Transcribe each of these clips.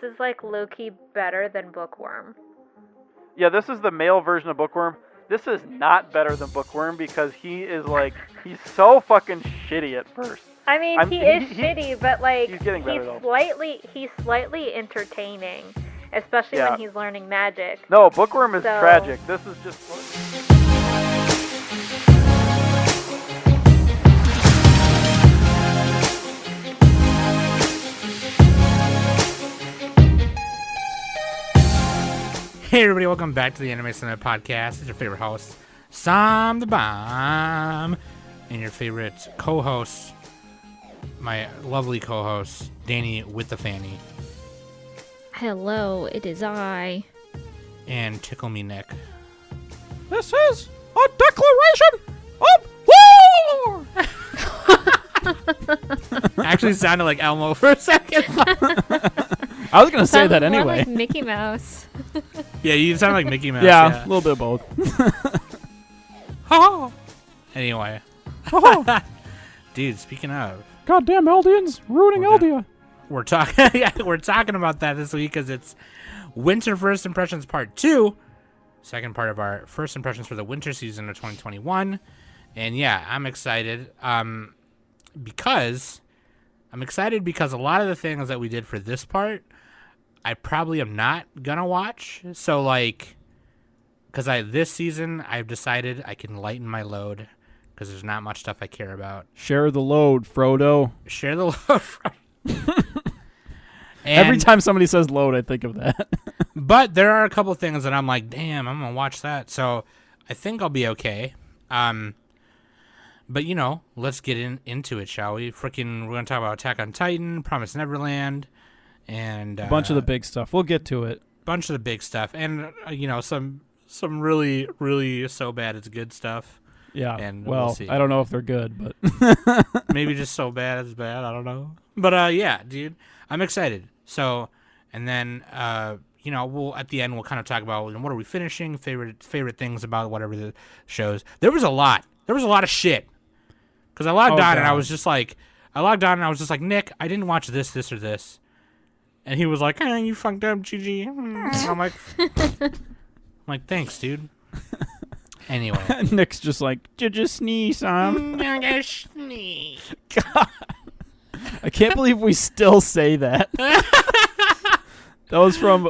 is like low-key better than Bookworm. Yeah, this is the male version of Bookworm. This is not better than Bookworm because he's so fucking shitty at first. I mean, he is shitty, but like he's getting better, though. He's slightly entertaining, especially when he's learning magic. No, Bookworm is tragic. This is just. Hey everybody, welcome back to the Anime Summit Podcast. It's your favorite host, Sam the Bomb, and your favorite co-host, my lovely co-host, Danny with the Fanny. Hello, it is I. And Tickle Me Nick. This is a declaration of war! Actually sounded like Elmo for a second. I was going to say that More anyway. like Mickey Mouse. Yeah, you sound like Mickey Mouse. Yeah, a little bit of both. Anyway. Dude, speaking of, Goddamn Eldians ruining Eldia. we're talking about that this week because it's Winter First Impressions Part 2, second part of our first impressions for the winter season of 2021. And yeah, I'm excited because a lot of the things that we did for this part, I probably am not gonna watch. So like, because this season I've decided I can lighten my load because there's not much stuff I care about. Share the load, Frodo. Share the load. Every time somebody says load, I think of that. But there are a couple things that I'm like, damn, I'm gonna watch that. So I think I'll be okay. But you know, let's get into it, shall we? We're gonna talk about Attack on Titan, Promised Neverland, and A bunch of the big stuff. We'll get to it. Bunch of the big stuff, and you know, some really, really so bad it's good stuff. Yeah. And well, we'll see. I don't know if they're good, but Maybe just so bad it's bad. I don't know. But yeah, dude, I'm excited. So, and then you know, we'll at the end we'll kind of talk about what are we finishing, favorite things about whatever the shows. There was a lot of shit. Because I logged on and I was just like, Nick, I didn't watch this or this. And he was like, you fucked up, GG. And I'm like, thanks, dude. Anyway. Nick's just like, just sneeze, Sam. God. I can't believe we still say that. That was from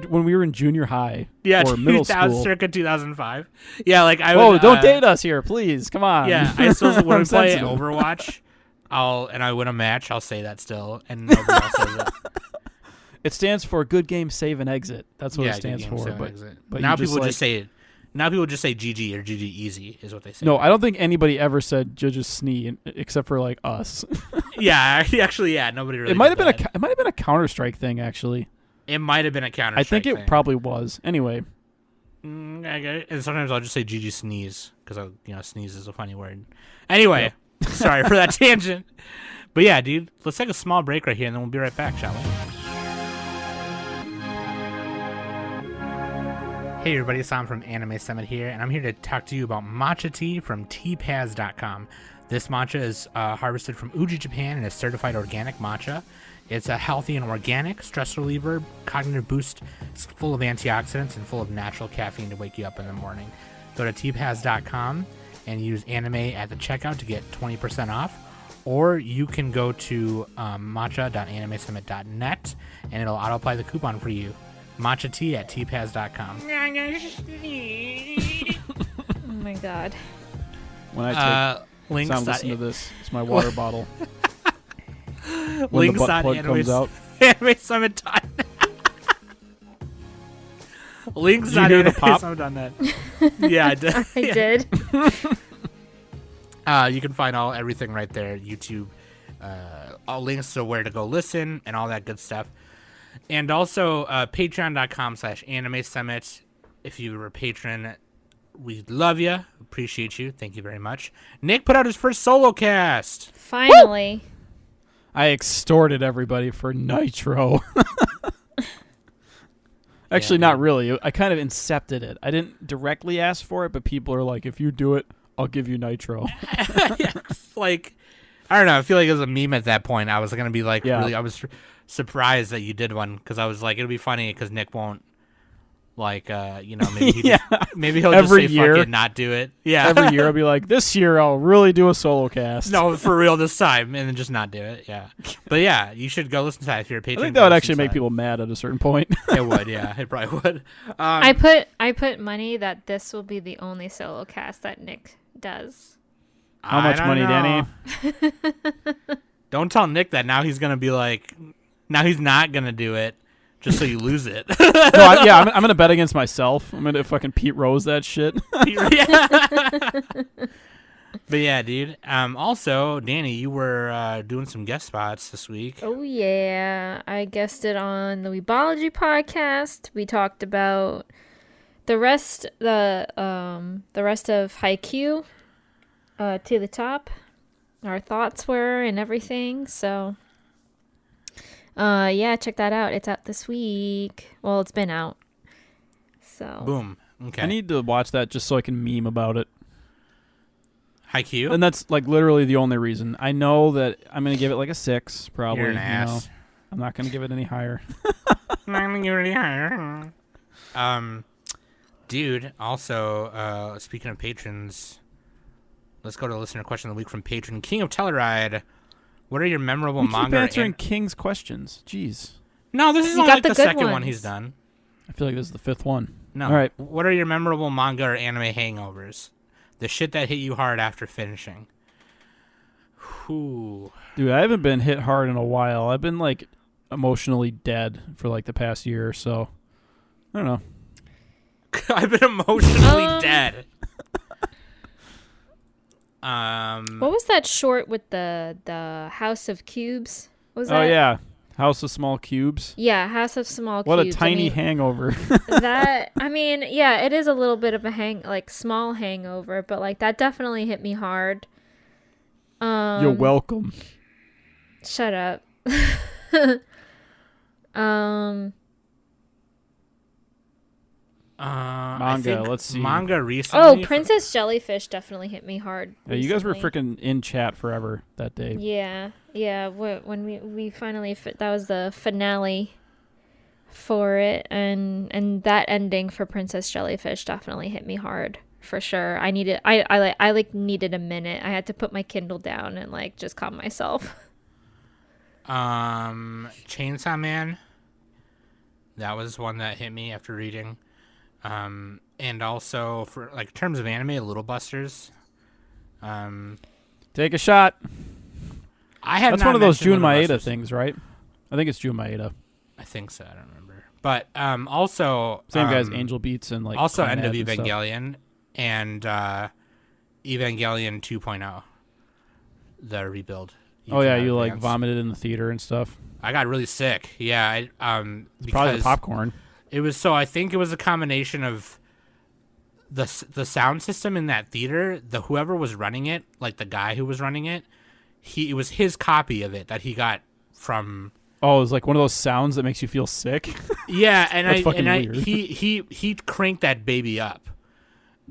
when we were in junior high. Yeah, or middle school. Circa 2005. Yeah, like I Whoa, would, don't date us here, please. Come on. Yeah, I still when we play sensitive. Overwatch, I win a match, I'll say that still, and nobody else says it. It stands for good game, save, and exit. That's what it stands good game, for. save, But, exit. but now you people like, just say it. Now people just say GG or GG easy is what they say. No, I don't think anybody ever said just snee except for like us. Yeah, actually, yeah, nobody really. It might have did been that. a Counter-Strike thing actually. It might have been a counter. I think it probably was. Anyway. And sometimes I'll just say GG sneeze because sneeze is a funny word. Anyway, sorry for that tangent. But yeah, dude, let's take a small break right here and then we'll be right back, shall we? Hey everybody, it's Sam from Anime Summit here, and I'm here to talk to you about matcha tea from tpaz.com. This matcha is harvested from Uji, Japan, and is certified organic matcha. It's a healthy and organic stress reliever, cognitive boost. It's full of antioxidants and full of natural caffeine to wake you up in the morning. Go to tpaz.com and use anime at the checkout to get 20% off. Or you can go to matcha.animesummit.net and it'll auto-apply the coupon for you. Matcha tea at tpaz.com. Oh my god. When I take links. sound, listen to this. It's my water bottle. When Links the butt on plug comes out. animesummit.net. Links Did you on hear the pop? animesummit.net. Yeah, I did. I did. You can find everything right there. YouTube, all links to where to go listen and all that good stuff. And also patreon.com/anime summit. If you were a patron, we love you. Appreciate you. Thank you very much. Nick put out his first solo cast. Finally. Woo! I extorted everybody for Nitro. Actually, not really. I kind of incepted it. I didn't directly ask for it, but people are like, if you do it, I'll give you Nitro. Yeah, like, I don't know. I feel like it was a meme at that point. I was going to be like, Yeah. really, I was surprised that you did one because I was like, it'll be funny because Nick won't. Like, maybe maybe he'll Every just say year. fuck it, not do it. Yeah. Every year I'll be like, this year I'll really do a solo cast. No, for real this time, and then just not do it. Yeah. But yeah, you should go listen to that if you're a I patron. think that would actually make people mad at a certain point. It would, yeah. It probably would. I put money that this will be the only solo cast that Nick does. How much money, Danny? Don't tell Nick that. Now he's gonna be like, now he's not gonna do it, just so you lose it. I'm going to bet against myself. I'm going to fucking Pete Rose that shit. Yeah. But yeah, dude. Also, Danny, you were doing some guest spots this week. Oh yeah, I guested on the Weebology podcast. We talked about the rest of Haikyuu, to the top. Our thoughts were and everything. So, yeah, check that out. It's out this week. Well, it's been out. So. Boom. Okay. I need to watch that just so I can meme about it. Haikyuu. And that's like literally the only reason. I know that I'm going to give it like a 6, probably. You're an you ass. know. I'm not going to give it any higher. Dude, also, speaking of patrons, let's go to listener question of the week from patron King of Telluride. What are your memorable We keep manga? answering King's questions. Jeez. No, this is You only got like the the good second one ones. he's done. I feel like this is the 5th one. No. All right. What are your memorable manga or anime hangovers? The shit that hit you hard after finishing. Whew. Dude, I haven't been hit hard in a while. I've been like emotionally dead for like the past year or so. I don't know. I've been emotionally dead. What was that short with the House of Cubes? Was Oh that? yeah, House of Small Cubes. Yeah, House of Small What Cubes. a tiny I mean, hangover. yeah, it is a little bit of a small hangover, but like that definitely hit me hard. You're welcome. Shut up. I Manga, think let's see. Manga recently. Princess Jellyfish definitely hit me hard. Yeah, you guys were recently. freaking in chat forever that day. Yeah. When we finally that was the finale for it, and that ending for Princess Jellyfish definitely hit me hard for sure. I needed I needed a minute. I had to put my Kindle down and like just calm myself. Chainsaw Man. That was one that hit me after reading. And also for like in terms of anime, Little Busters. Take a shot. I had That's not one of those mentioned Jun Little Maeda Busters. things, right? I think it's Jun Maeda. I think so. I don't remember. But also Same guys, Angel Beats and like also Clannad End of and stuff. Evangelion and Evangelion 2.0, the rebuild. Oh yeah, cannot you like advance. vomited in the theater and stuff. I got really sick. Yeah, It's probably because the popcorn. it was so. I think it was a combination of the sound system in that theater. Whoever was running it, like the guy who was running it, it was his copy of it that he got from. Oh, it was like one of those sounds that makes you feel sick. Yeah, and That's fucking weird. he cranked that baby up,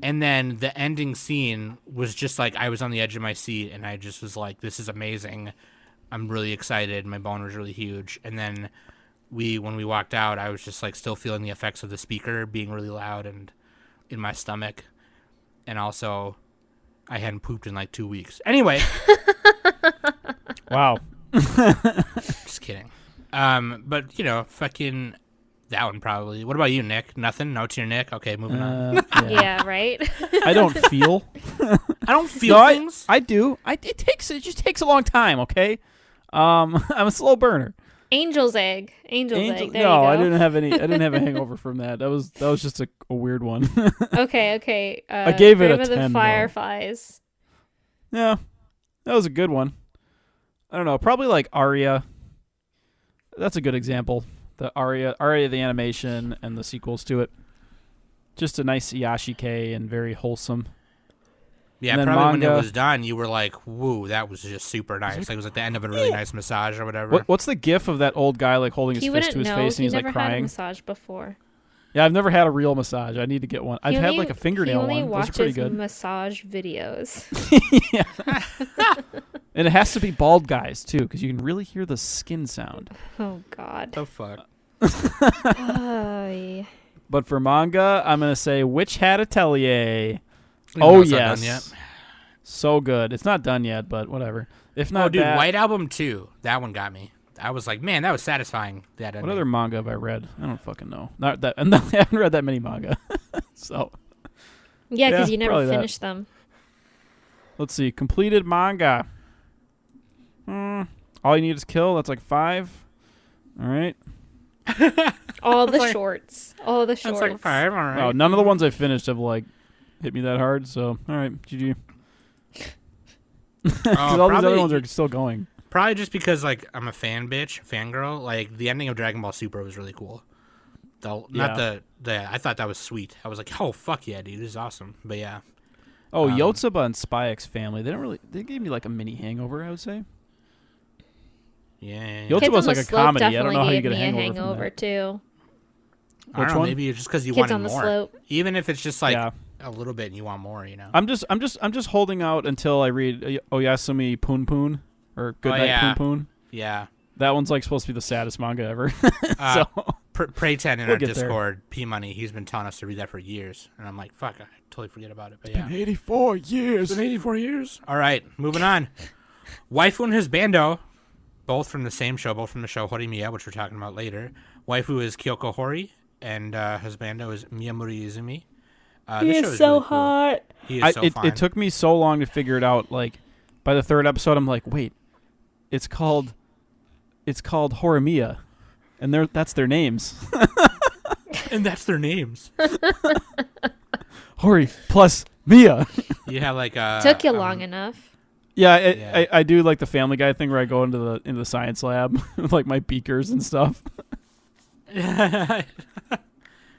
and then the ending scene was just like I was on the edge of my seat, and I just was like, "This is amazing! I'm really excited. My bone was really huge." And then when we walked out, I was just like still feeling the effects of the speaker being really loud and in my stomach, and also I hadn't pooped in like 2 weeks. Anyway, Wow. just kidding. But fucking. That one probably. What about you, Nick? Nothing? No to your Nick? Okay, moving on. Yeah. Yeah, right. I don't feel. I don't feel No, things. I do. It just takes a long time. Okay. I'm a slow burner. Angel's egg. Angel's egg. There no, you go. I didn't have any. I didn't have a hangover from that. That was just a weird one. Okay. I gave it a Grave of 10, the though. Fireflies. Yeah, that was a good one. I don't know. Probably like Aria. That's a good example. The Aria the animation and the sequels to it. Just a nice Yashike and very wholesome. Yeah, And then probably when manga- it was done, you were like, "Woo, that was just super nice." Like it was at the end of a really nice massage or whatever. What's the gif of that old guy like holding his He fist wouldn't to his know. face and He he's never like had a crying? massage before. Yeah, I've never had a real massage. I need to get one. I've He had only- like a fingernail He only one. Those are pretty watches good. massage videos. And it has to be bald guys, too, because you can really hear the skin sound. Oh God. The fuck. Yeah. But for manga, I'm going to say Witch Hat Atelier. Even Oh, though it's not done yes. yet. So good. It's not done yet, but whatever. If not Oh, dude, that, White Album 2. That one got me. I was like, man, that was satisfying. That what ending. other manga have I read? I don't fucking know. Not that. I haven't read that many manga. So, Yeah, because Yeah, you never probably that. finish them. let's see. Completed manga. All you need is kill. That's like 5. All right. All the like- shorts. All the shorts. That's like 5. All right. Oh, none of the ones I finished have like hit me that hard. So, all right, GG. Because all these other ones are still going. Probably just because like I'm a fangirl. Like the ending of Dragon Ball Super was really cool. Not the I thought that was sweet. I was like, oh fuck yeah, dude, this is awesome. But yeah, Oh, Yotsuba and Spy X Family. They gave me like a mini hangover, I would say. yeah. Yotsuba's Kids on the like a Slope comedy. I don't definitely know how you gave get a me hangover from that. too. I don't Which know, one? maybe it's just because you Kids wanted on the more. Slope. Even if it's just like Yeah. a little bit and you want more, you know. I'm just holding out until I read Oyasumi Poon Poon or Good Night yeah. Poon Poon. Yeah. That one's like supposed to be the saddest manga ever. Uh, so Prey10 in We'll our get there. Discord, P Money, he's been telling us to read that for years, and I'm like, fuck, I totally forget about it. But yeah, 84 years. it's been 84 years. All right, moving on. Waifu and Husbando, both from the same show, both from the show Horimiya, which we're talking about later. Waifu is Kyoko Hori, and Husbando is Miyamori Izumi. This show is really cool. He is so fine. It took me so long to figure it out. Like by the 3rd episode, I'm like, wait, it's called Horimiya, and that's their names. and that's their names. Hori plus Mia. You have like Took you long enough. Yeah, Yeah. I do like the Family Guy thing where I go into the science lab with like my beakers and stuff.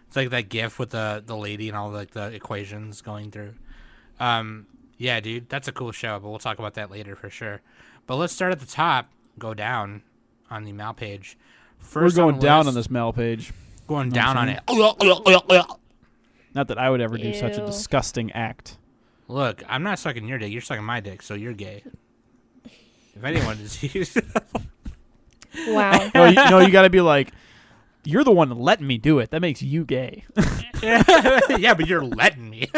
It's like that GIF with the lady and all like the equations going through. Yeah, dude, that's a cool show, but we'll talk about that later for sure. But let's start at the top, go down on the Mal page. First We're going down on list, this Mal page. Going know down what on I'm it. Not that I would ever do such a Ew. disgusting act. Look, I'm not sucking your dick. You're sucking my dick, so you're gay. If anyone is, Wow. No, you got to be like, you're the one letting me do it. That makes you gay. yeah, but you're letting me.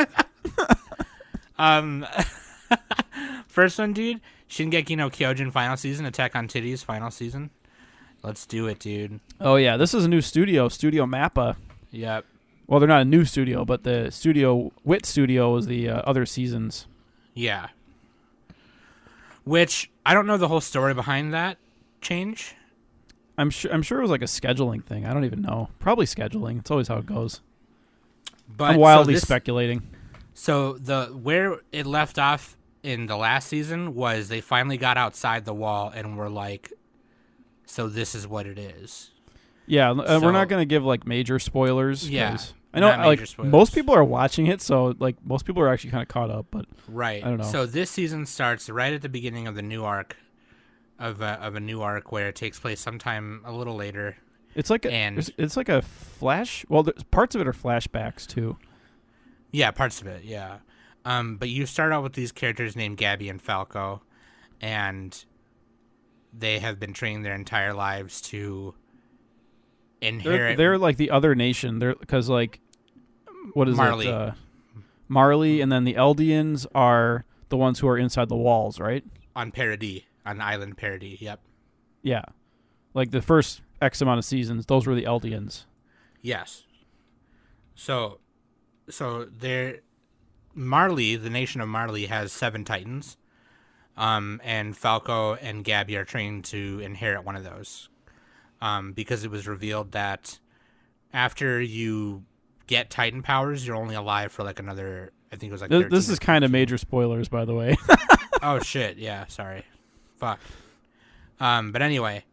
First one, dude. Shingeki no Kyojin final season. Attack on Titties final season. Let's do it, dude. Oh yeah, this is a new Studio Mappa. Yep. Well, they're not a new studio, but the Wit Studio is the other seasons. Yeah. Which I don't know the whole story behind that change. I'm sure it was like a scheduling thing. I don't even know. Probably scheduling. It's always how it goes. But I'm wildly so speculating. So where it left off in the last season was they finally got outside the wall and were like, so this is what it is. Yeah, So- we're not gonna give like major spoilers. Yeah, 'cause I know not major like spoilers. most people are watching it, so like most people are actually kind of caught up. But Right. I don't know. So this season starts right at the beginning of the new arc, of a new arc where it takes place sometime a little later. it's like And- it's like a flash. Well, parts of it are flashbacks too. Yeah, parts of it. Yeah. But you start out with these characters named Gabby and Falco, and they have been training their entire lives to inherit. They're like the other nation. They're because like what is Marley. it? Marley, and then the Eldians are the ones who are inside the walls, right? on Paradis, on Island Paradis. Yep. Yeah, like the first X amount of seasons, those were the Eldians. Yes. So there, Marley, the nation of Marley, has 7 Titans, and Falco and Gabby are trained to inherit one of those, because it was revealed that after you get Titan powers, you're only alive for like another. I think it was like. This 13 is or kind of 14. major spoilers, by the way. Oh shit! Yeah, sorry. Fuck. But anyway,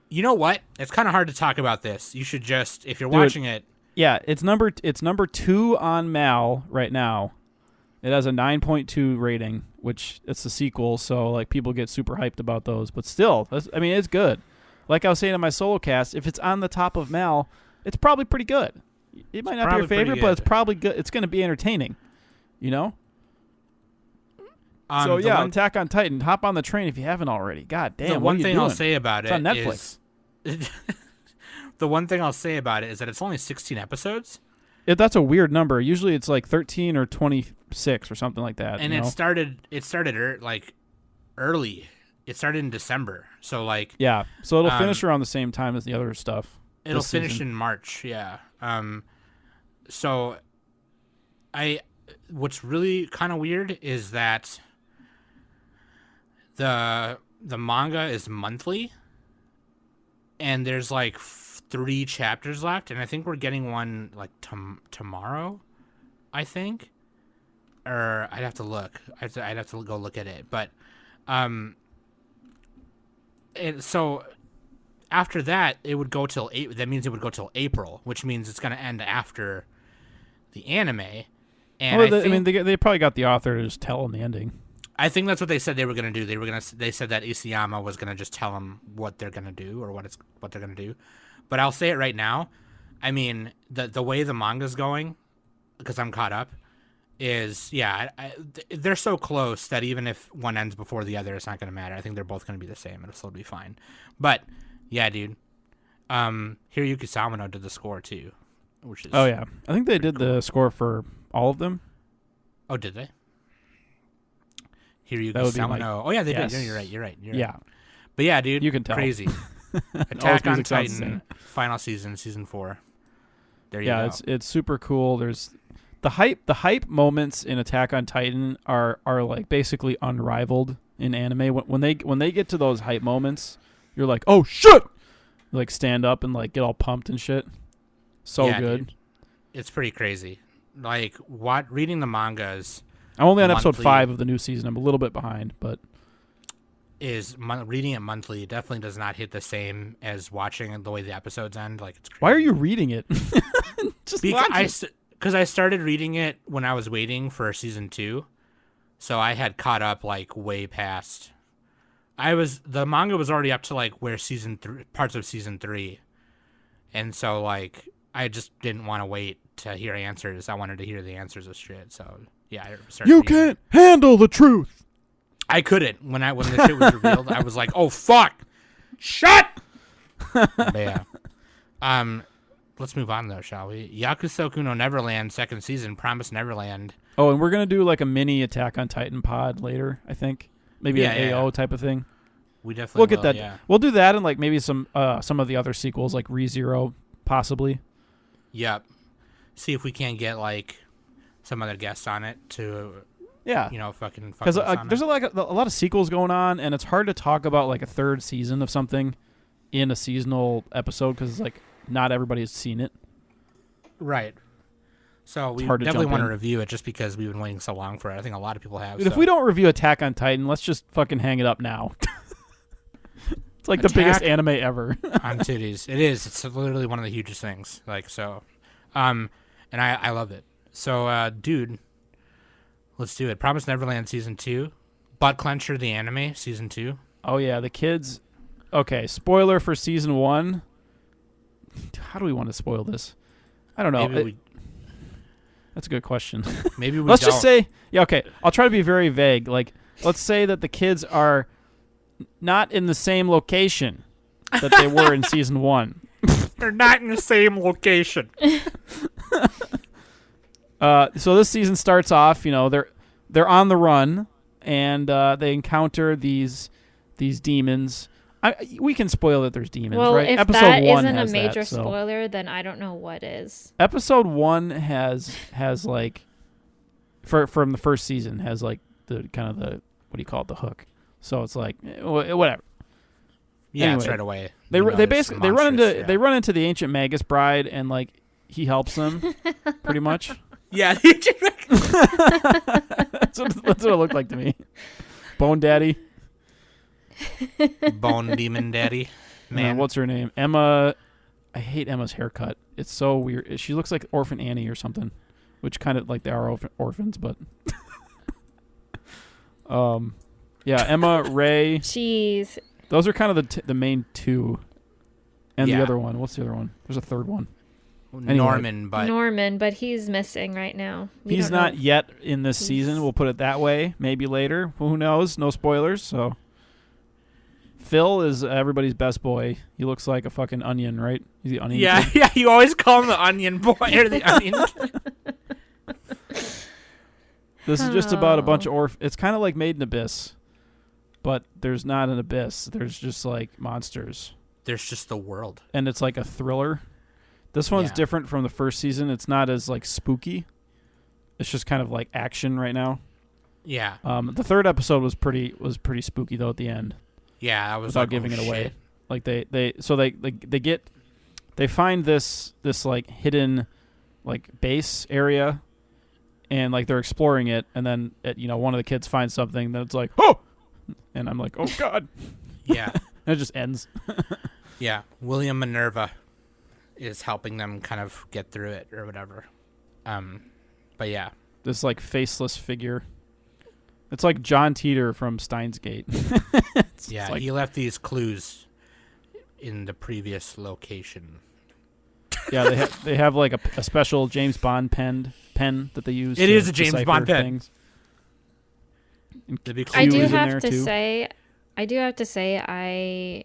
you know what? It's kind of hard to talk about this. You should just, if you're Dude. watching it. Yeah, it's number 2 on Mal right now. It has a 9.2 rating, which it's the sequel, so like people get super hyped about those. But still, I mean, it's good. Like I was saying in my solo cast, if it's on the top of Mal, it's probably pretty good. It might not be probably your pretty favorite, but it's good. probably good. It's going to be entertaining. You know? So the yeah, one, Attack on Titan. Hop on the train if you haven't already. God damn. the what one are you thing I'll doing? say about It's it on Netflix. is the one thing I'll say about it is that it's only 16 episodes, That's a weird number. Usually it's like 13 or 26 or something like that. and you know? it started like early. It started in December, so like Yeah, so it'll Um, finish around the same time as the other stuff. it'll this finish season. in March. Yeah. So what's really kind of weird is that the manga is monthly, and there's like 3 chapters left, and I think we're getting one like tomorrow, I think, or I'd have to look. I'd have to go look at it, but so after that it would go till that means it would go till April, which means it's going to end after the anime. And Well, I mean, they probably got the author to just tell them the ending. I think that's what they said they were going to do. They said that Isayama was going to just tell them what they're going to do, or what they're going to do. But I'll say it right now. I mean, the way the manga's going, because I'm caught up, is they're so close that even if one ends before the other, it's not going to matter. I think they're both going to be the same. It'll still be fine. But yeah, dude. Hiroyuki Sawano did the score too, which is Oh yeah, I think they did the score for all of them. Oh, did they? Hiroyuki That would be Sawano. Oh yeah, they Yes. did. You're right. You're right. Yeah, But yeah, dude, You can tell. crazy. All Attack his on music sounds the Titan, final season 4. There you yeah, go. it's super cool. There's the hype moments in Attack on Titan are like basically unrivaled in anime. When they get to those hype moments, you're like, oh shit! You like stand up and like get all pumped and shit. So Yeah, good. dude. It's pretty crazy. Like reading the mangas I'm only on episode monthly 5 of the new season. I'm a little bit behind, but is reading it monthly definitely does not hit the same as watching the way the episodes end. Like it's crazy. why are you reading it? Just watch it. Because I started reading it when I was waiting for season 2, so I had caught up like way past. The manga was already up to like where parts of season 3, and so like I just didn't want to wait to hear answers. I wanted to hear the answers of shit. So yeah, I started You reading it. can't handle the truth. I couldn't when the shit was revealed. I was like, "Oh fuck, shut!" But yeah. Let's move on though, shall we? Yakusoku no Neverland second season, Promised Neverland. Oh, and we're gonna do like a mini Attack on Titan pod later. I think maybe an AO type of thing. We definitely We'll get will, that. Yeah. We'll do that and like maybe some of the other sequels like ReZero possibly. Yep. See if we can't get like some other guests on it to, Yeah. fucking Because us on there's it. a lot of sequels going on, and it's hard to talk about like a third season of something in a seasonal episode because like not everybody has seen it. Right. So we hard to definitely jump want to in. review it just because we've been waiting so long for it. I think a lot of people have. Dude, if so. we don't review Attack on Titan, let's just fucking hang it up now. It's like the biggest Attack- anime ever. on titties. It is. It's literally one of the hugest things. Like so, and I love it. So, dude, let's do it. Promised Neverland season 2, Butt Clencher the anime season 2. Oh yeah, the kids. Okay, spoiler for season 1. How do we want to spoil this? I don't know. Maybe That's a good question. we Let's don't. just say, yeah, okay. I'll try to be very vague. Like, let's say that the kids are not in the same location that they were in season 1. they're not in the same location. So this season starts off, they're on the run, and they encounter these demons. We can spoil that there's demons, Well, right? if Episode that 1 isn't a has major that, so. spoiler, then I don't know what is. Episode 1 has like from the first season has like the kind of the what do you call it, the hook. So it's like whatever. Yeah, it's Anyway, right away. They You know they it's basically they run monstrous, into yeah. they run into the ancient Magus bride, and like he helps them pretty much. Yeah, That's what it looked like to me. Bone Daddy. Bone Demon Daddy. Man, What's her name? Emma. I hate Emma's haircut. It's so weird. She looks like Orphan Annie or something, which kind of like they are orphans, but. Yeah, Emma, Ray. Jeez. Those are kind of the main two, and Yeah. the other one. What's the other one? There's a third one. Norman, but Norman, but he's missing right now. We He's don't not know. yet in this He's- season. We'll put it that way. Maybe later. Who knows? No spoilers. So Phil is everybody's best boy. He looks like a fucking onion, right? He's the onion. yeah, kid. yeah. You always call him the Onion Boy or the Onion. This is just about a bunch Oh. of It's kind of like Made in Abyss, but there's not an abyss. There's just like monsters, There's just the world. and it's like a thriller. This one's Yeah. different from the first season. It's not as like spooky. It's just kind of like action right now. Yeah, The third episode was pretty spooky though at the end. yeah. I was Without like, giving oh, it away. shit. Like they find this like hidden like base area, and like they're exploring it, and then one of the kids finds something that's like, oh, and I'm like, oh god, Yeah, and it just ends. yeah. William Minerva is helping them kind of get through it or whatever. But yeah, This like faceless figure. It's like John Teeter from Steins Gate. It's yeah. like- He left these clues in the previous location. yeah, they have like a special James Bond pen that they use. It to is a James decipher Bond pen. things. And There'd be I Q do is in have there, to too. say, I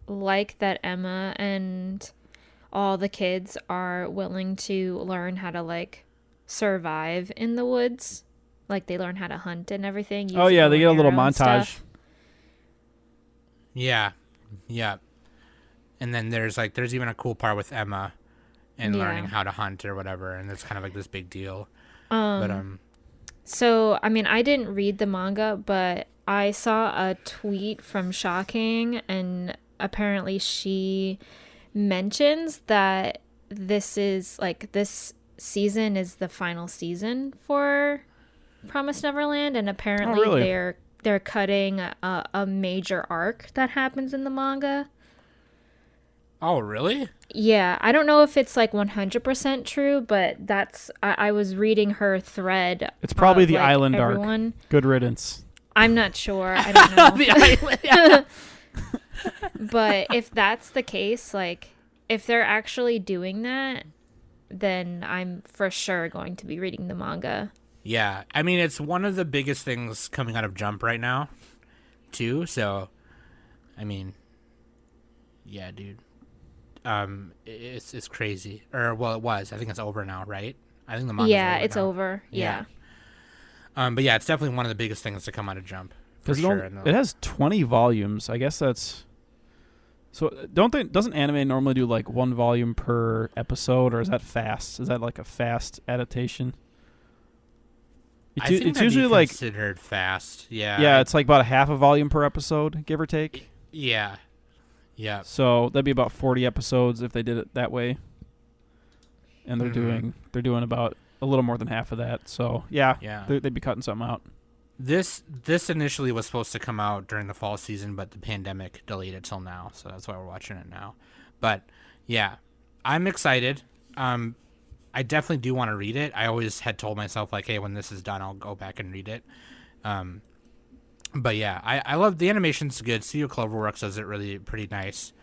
like that Emma and all the kids are willing to learn how to like survive in the woods. Like they learn how to hunt and everything. Oh use yeah, bow they get a and little arrow and montage. stuff. Yeah, yeah. And then there's even a cool part with Emma and Yeah. learning how to hunt or whatever, and it's kind of like this big deal. But So, I mean, I didn't read the manga, but I saw a tweet from Shocking, and apparently she mentions that this season is the final season for Promised Neverland, and apparently really? they're cutting a major arc that happens in the manga. oh really? Yeah, I don't know if it's like 100% true, but I was reading her thread. It's probably of, the like, island everyone. arc. Good riddance. I'm not sure. I don't know. The island. Yeah. But if that's the case, like if they're actually doing that, then I'm for sure going to be reading the manga. Yeah, I mean it's one of the biggest things coming out of Jump right now, too. So, I mean, yeah, dude, it's crazy. Or well, it was. I think it's over now, right? I think the manga's Yeah, over it's now. over. Yeah. But yeah, it's definitely one of the biggest things to come out of Jump. For Because sure. it has 20 volumes. I guess that's. So doesn't anime normally do like one volume per episode, or is that fast? Is that like a fast adaptation? I think It's that'd usually be like considered fast. Yeah. yeah, it's like about a half a volume per episode, give or take. Yeah. Yeah. So that'd be about 40 episodes if they did it that way. And they're Mhm. doing about a little more than half of that. So yeah, Yeah. they'd be cutting something out. This initially was supposed to come out during the fall season, but the pandemic delayed it till now, so that's why we're watching it now. But yeah, I'm excited. I definitely do want to read it. I always had told myself like, hey, when this is done, I'll go back and read it. But yeah, I love the animation's good. Studio Cloverworks does it really pretty nice,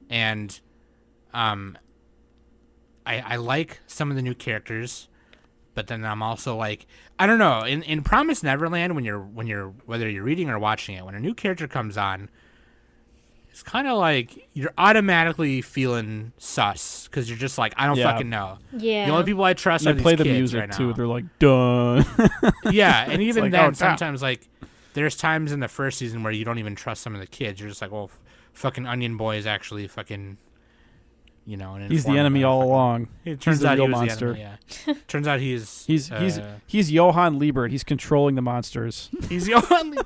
and I like some of the new characters. But then I'm also like, I don't know. In Promised Neverland, when you're whether you're reading or watching it, when a new character comes on, it's kind of like you're automatically feeling sus because you're just like, I don't Yeah. fucking know. Yeah. The only people I trust And are they these play the kids music right too. now. They're like, done. Yeah, and even like, then, oh, damn. sometimes like there's times in the first season where you don't even trust some of the kids. You're just like, well, fucking Onion Boy is actually fucking, an He's the informant, enemy all motherfucker. along. It turns the out he real was monster. the enemy. Yeah. Turns out he's He's Johann Liebert. He's controlling the monsters. he's the only.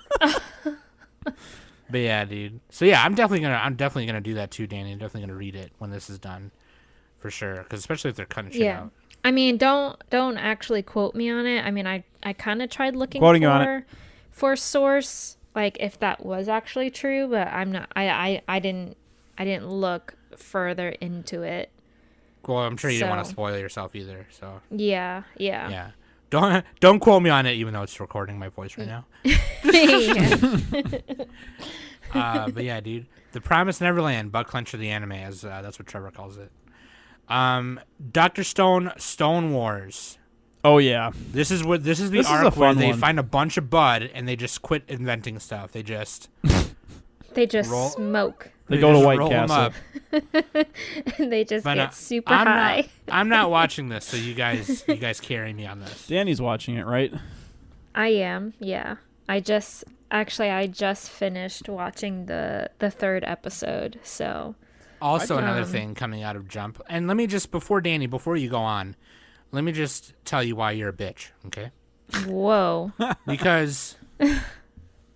But yeah, dude. So yeah, I'm definitely gonna do that too, Danny. I'm definitely gonna read it when this is done, for sure. Because especially if they're cutting shit Yeah. out. I mean, don't actually quote me on it. I mean, I kind of tried looking Quoting you on for source, like if that was actually true, but I'm not. I didn't look further into it. Well, I'm sure you didn't want to So- spoil yourself either. So Yeah. yeah, don't quote me on it, even though it's recording my voice right now. Yeah. But yeah, dude, The Promised Neverland, Bug Clencher the anime, as that's what Trevor calls it. Dr. Stone Wars. Oh yeah, This is the This is a arc where fun they one. find a bunch of bud and they just quit inventing stuff. They just They just Roll- smoke. they go to just White roll 'em Castle. up. And they just But, get super I'm high. Not, I'm not watching this, so you guys carry me on this. Danny's watching it, right? I am, yeah. I just finished watching the third episode, so Also, another Um, thing coming out of Jump, and let me just before you go on, let me just tell you why you're a bitch, okay? whoa.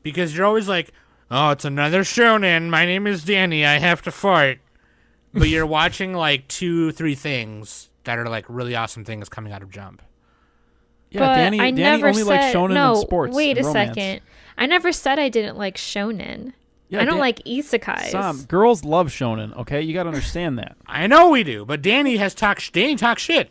Because you're always like, oh, it's another shonen. My name is Danny. I have to fart. But you're watching like 2-3 things that are like really awesome things coming out of Jump. Yeah, But Danny. I Danny never only likes said shonen no. and sports. Wait and a romance. second. I never said I didn't like shonen. Yeah, I don't Dan- like isekais. Sam, girls love shonen. Okay, you got to understand that. I know we do, but Danny talks shit.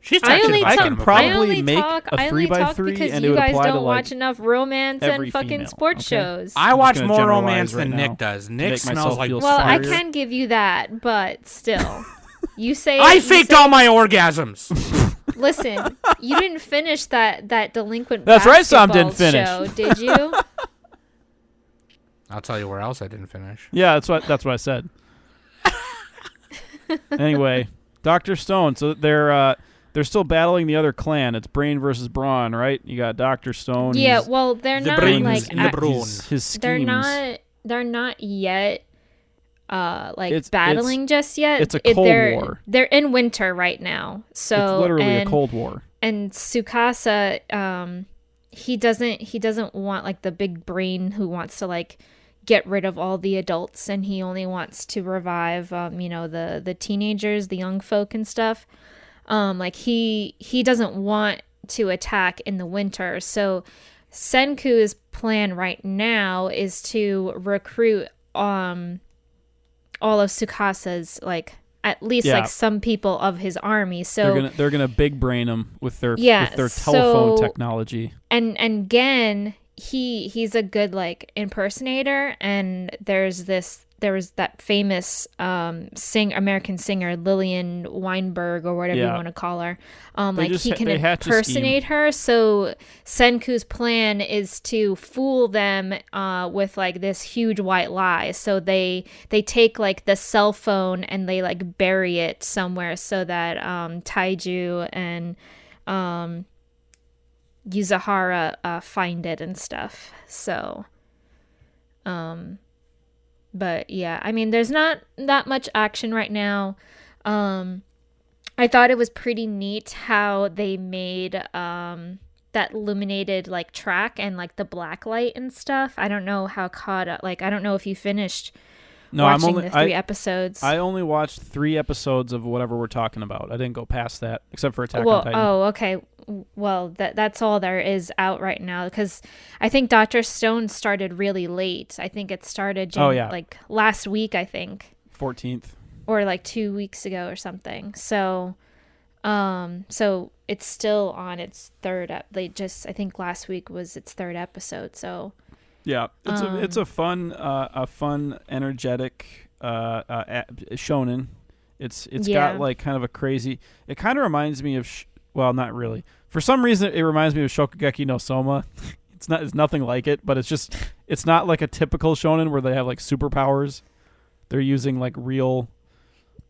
She's I talking only about I talk, can Shonen probably I only make talk, a I only 3x3 talk because and it you would guys apply to, don't like, watch enough romance every and fucking female, sports okay? shows. I I'm watch just more gonna romance generalize than right Nick now does. to Nick make smells myself like feel Well, I superior. can give you that, but still. You say I you faked say- all my orgasms. Listen, you didn't finish that delinquent That's right, Sam didn't basketball finish. show, did you? I'll tell you where else I didn't finish. Yeah, that's what I said. Anyway, Dr. Stone. So they're still battling the other clan. It's Brain versus Brawn, right? You got Dr. Stone. Yeah, he's- well, they're The not brains like in the brawn. his schemes. they're not yet like It's- battling just yet. it's a Cold War. They're in winter right now. So It's literally and, a Cold War. and Tsukasa he doesn't want like the big brain who wants to like get rid of all the adults, and he only wants to revive the teenagers, the young folk and stuff. Like he doesn't want to attack in the winter. So Senku's plan right now is to recruit all of Tsukasa's like at least Yeah. like some people of his army. So They're gonna big brain him with their Yeah, telephone so- technology. and Gen he's a good like impersonator, and there was that famous American singer Lillian Weinberg or whatever you Yeah. want to call her. They Like just he ha- can they hatch a impersonate her. So Senku's plan is to fool them with like this huge white lie. So they take like the cell phone and they like bury it somewhere so that Taiju and Yuzahara find it and stuff. So but yeah, I mean there's not that much action right now. I thought it was pretty neat how they made that illuminated like track and like the black light and stuff. I don't know how caught up, like I don't know if you finished No, watching the 3 episodes. I only watched 3 episodes of whatever we're talking about. I didn't go past that, except for Attack well, on Titan. oh, okay. Well, that's all there is out right now, because I think Dr. Stone started really late. I think it started like last week, I think, 14th. or like 2 weeks ago or something. So so it's still on its third I think last week was its 3rd episode. So Yeah, it's a fun, energetic shonen. It's Yeah. got like kind of a crazy. It kind of reminds me of, well, not really. For some reason, it reminds me of Shokugeki no Soma. It's nothing like it, but it's not like a typical shonen where they have like superpowers. They're using like real,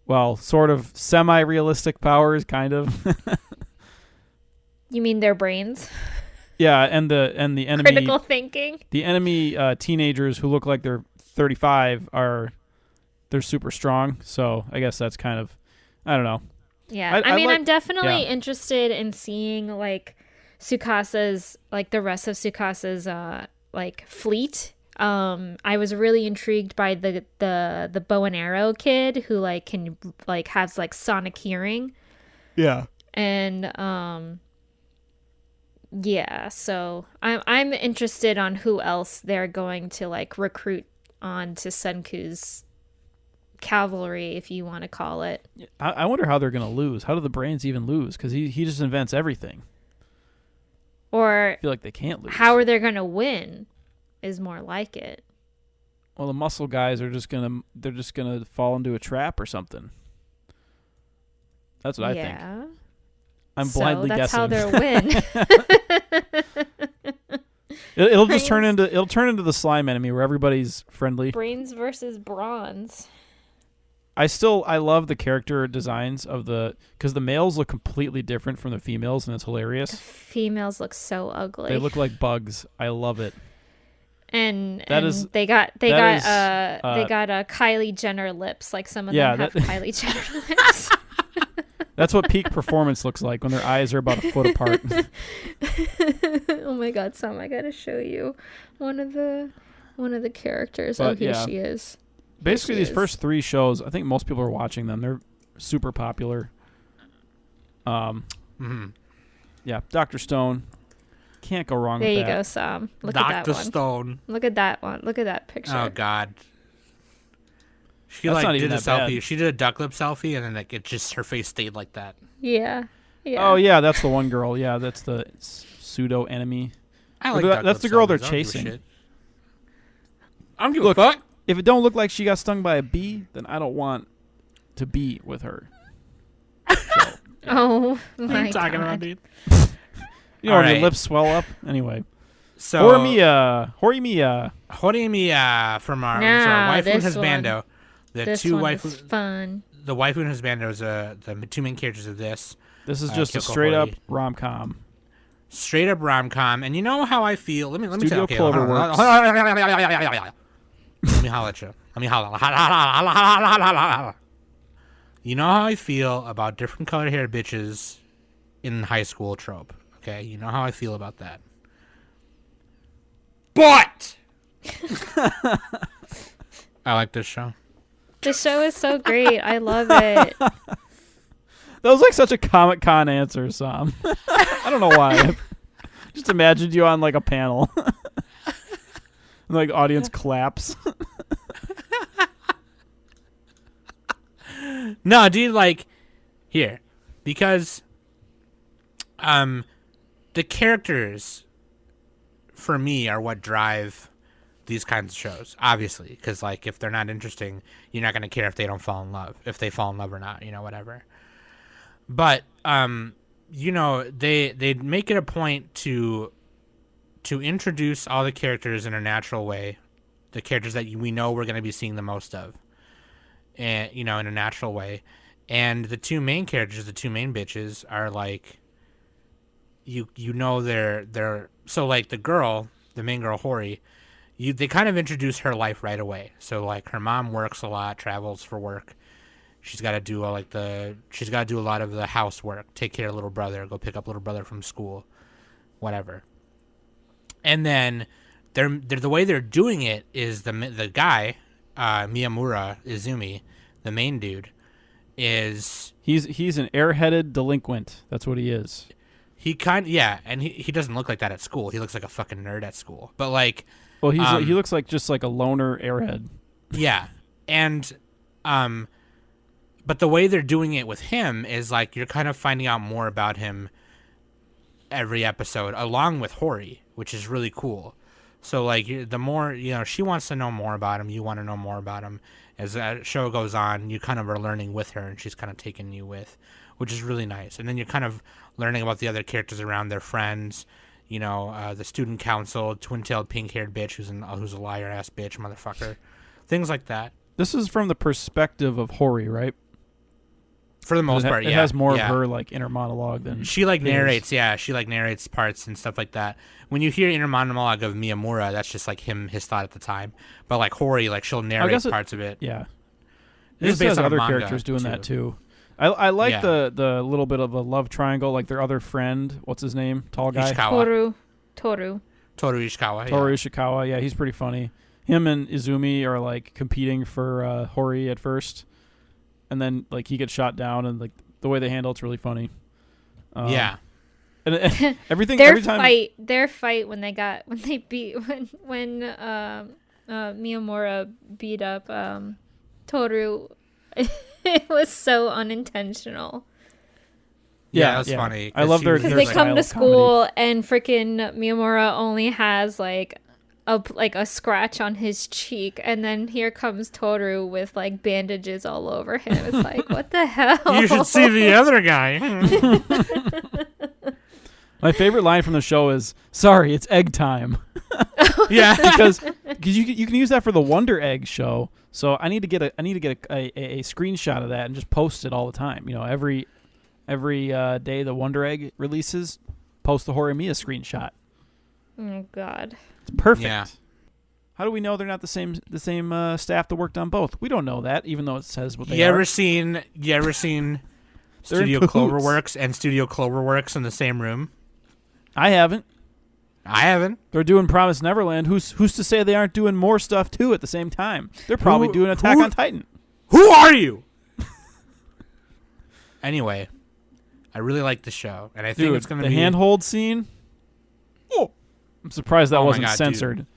well, sort of semi-realistic powers, kind of. you mean their brains? Yeah, and the enemy Critical thinking? the enemy teenagers who look like they're 35 they're super strong. So I guess that's kind of, I don't know. Yeah, I like- I'm definitely yeah. interested in seeing like Tsukasa's, like the rest of Tsukasa's like fleet. I was really intrigued by the bow and arrow kid who like can like has like sonic hearing. Yeah. And yeah, so I'm interested on who else they're going to like recruit onto Senku's cavalry, if you want to call it. I wonder how they're going to lose. How do the brains even lose? Because he just invents everything. Or I feel like they can't lose. how are they going to win is more like it. Well, the muscle guys are just gonna fall into a trap or something. That's what I think. Yeah. I'm So blindly that's guessing. how they'll win. It'll just turn into the slime enemy where everybody's friendly. Brains versus bronze. I love the character designs of because the males look completely different from the females, and it's hilarious. Females look so ugly. They look like bugs. I love it. And That is- they got that is, Kylie Jenner lips, like some of Yeah, them have that- Kylie Jenner lips. That's what peak performance looks like when their eyes are about a foot apart. Oh my god, Sam, I gotta show you one of the characters. But, Here yeah. she is. Basically, she these is. first 3 shows, I think most people are watching them. They're super popular. Yeah, Dr. Stone. Can't go wrong There with you that. go, Sam. Look at Dr. that one. Stone. Look at that one. Look at that picture. Oh God. She That's not like even did a that selfie. bad. She did a duck lip selfie, and then like it just her face stayed like that. Yeah. Yeah. Oh, yeah, that's the one girl. Yeah, that's the pseudo enemy. I Or like that- duck that's lip the girl they're selfies. I don't give a chasing. shit. I don't give Look, a fuck. If it don't look like she got stung by a bee, then I don't want to be with her. Oh What my are you talking god. about, dude? You know, when your Alright. lips swell up. Anyway. So Horimiya. Horimiya from our Now, waifu and this husbando. The This two one waifu, is fun. the waifu and husbando is the two main characters of this. This is just a Kyoko straight up Hori. rom-com. Straight up rom com, and you know how I feel. Let me tell Studio you. Okay, hold on. Cloverworks. Let me holler at you. Let me holler. You know how I feel about different colored hair bitches in high school trope. Okay, you know how I feel about that. But I like this show. The show is so great. I love it. That was like such a Comic-Con answer, Sam. I don't know why. I just imagined you on like a panel. And like audience claps. No, dude, like here because the characters for me are what drive these kinds of shows, obviously, because like if they're not interesting, you're not going to care if they don't fall in love, if they fall in love or not, you know, whatever. But you know, they make it a point to introduce all the characters in a natural way, the characters that we know we're going to be seeing the most of, and you know, in a natural way. And the two main characters, the two main bitches, are like, you know, they're so like the main girl Hori, they kind of introduce her life right away. So like her mom works a lot, travels for work. She's got to do she's got to do a lot of the housework, take care of little brother, go pick up little brother from school, whatever. And then the way they're doing it is the guy, Miyamura Izumi, the main dude, is He's an airheaded delinquent. That's what he is. he and he doesn't look like that at school. He looks like a fucking nerd at school. But like, Well, he looks like just like a loner airhead. yeah, and but the way they're doing it with him is like you're kind of finding out more about him every episode, along with Hori, which is really cool. So like the more, you know, she wants to know more about him, you want to know more about him. As that show goes on, you kind of are learning with her, and she's kind of taking you with, which is really nice. And then you're kind of learning about the other characters around, their friends, you know, the student council, twin-tailed pink-haired bitch who's a liar-ass bitch, motherfucker, things like that. This is from the perspective of Hori, right? For the most part, It yeah. has more yeah. of her like inner monologue than She like his. narrates, yeah. She like narrates parts and stuff like that. When you hear inner monologue of Miyamura, that's just like his thought at the time. But like Hori, like she'll narrate parts of it. Yeah. This is This based has on a other manga, characters doing that too. I like Yeah. the little bit of a love triangle, like their other friend. What's his name? Tall guy. Ishikawa. Toru. Toru Ishikawa. Toru Ishikawa. Yeah, he's pretty funny. Him and Izumi are like competing for Hori at first, and then like he gets shot down, and like the way they handle it's really funny. Yeah. And everything Their every time. fight when Miyamura beat up Toru, it was so unintentional. Yeah, that's funny. I love their Because their they style come to of school and freaking Miyamura only has like a scratch on his cheek, and then here comes Toru with like bandages all over him. It's like, what the hell? You should see the other guy. My favorite line from the show is, "Sorry, it's egg time." Yeah, because you can use that for the Wonder Egg show. So I need to get a screenshot of that and just post it all the time. You know, every day the Wonder Egg releases, post the Horimiya screenshot. Oh God. It's perfect. Yeah. How do we know they're not the same staff that worked on both? We don't know that, even though it says what they You are. ever seen Studio cahoots. Cloverworks and Studio Cloverworks in the same room? I haven't. I haven't. They're doing Promised Neverland. Who's to say they aren't doing more stuff too at the same time? They're probably doing Attack on Titan. Who are you? Anyway, I really like the show, and I think Dude, it's going to the be handhold scene. Oh, I'm surprised that Oh my wasn't God, censored. dude.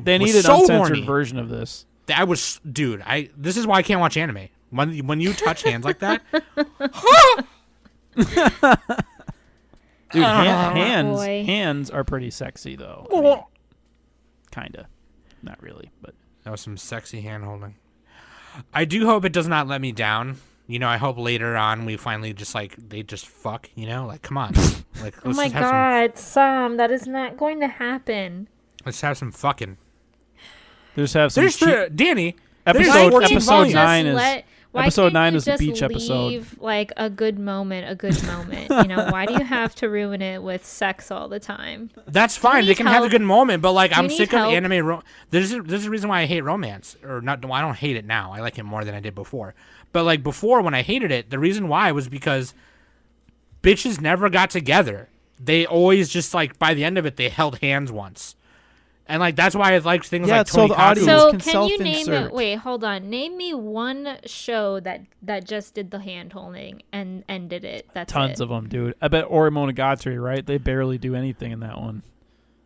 They was need an so uncensored horny. version of this. This is why I can't watch anime. When you touch hands like that, Dude, Boy. hands are pretty sexy though. I mean, kinda, not really, but that was some sexy hand holding. I do hope it does not let me down. You know, I hope later on we finally just they just fuck. You know, like come on, like Oh let's my just have God, Sam, that is not going to happen. let's have some fucking. just have some. Danny. Episode- there's 14 episode volumes. 9 is- episode can't 9 you is the just beach episode. leave, like a good moment. You know, why do you have to ruin it with sex all the time? That's fine. They need can have a help? good moment, but like Do you I'm need sick of help? anime. There's a reason why I hate romance, or not. Well, I don't hate it now. I like it more than I did before. But like before, when I hated it, the reason why was because bitches never got together. They always just like by the end of it, they held hands once, and like that's why I liked things Yeah, like so Tony the audience Kaku. So can can you name self-insert. it? Wait, hold on. Name me one show that just did the hand holding and ended it. That's Tons it. of them, dude. I bet Ori Monogatari, right? They barely do anything in that one,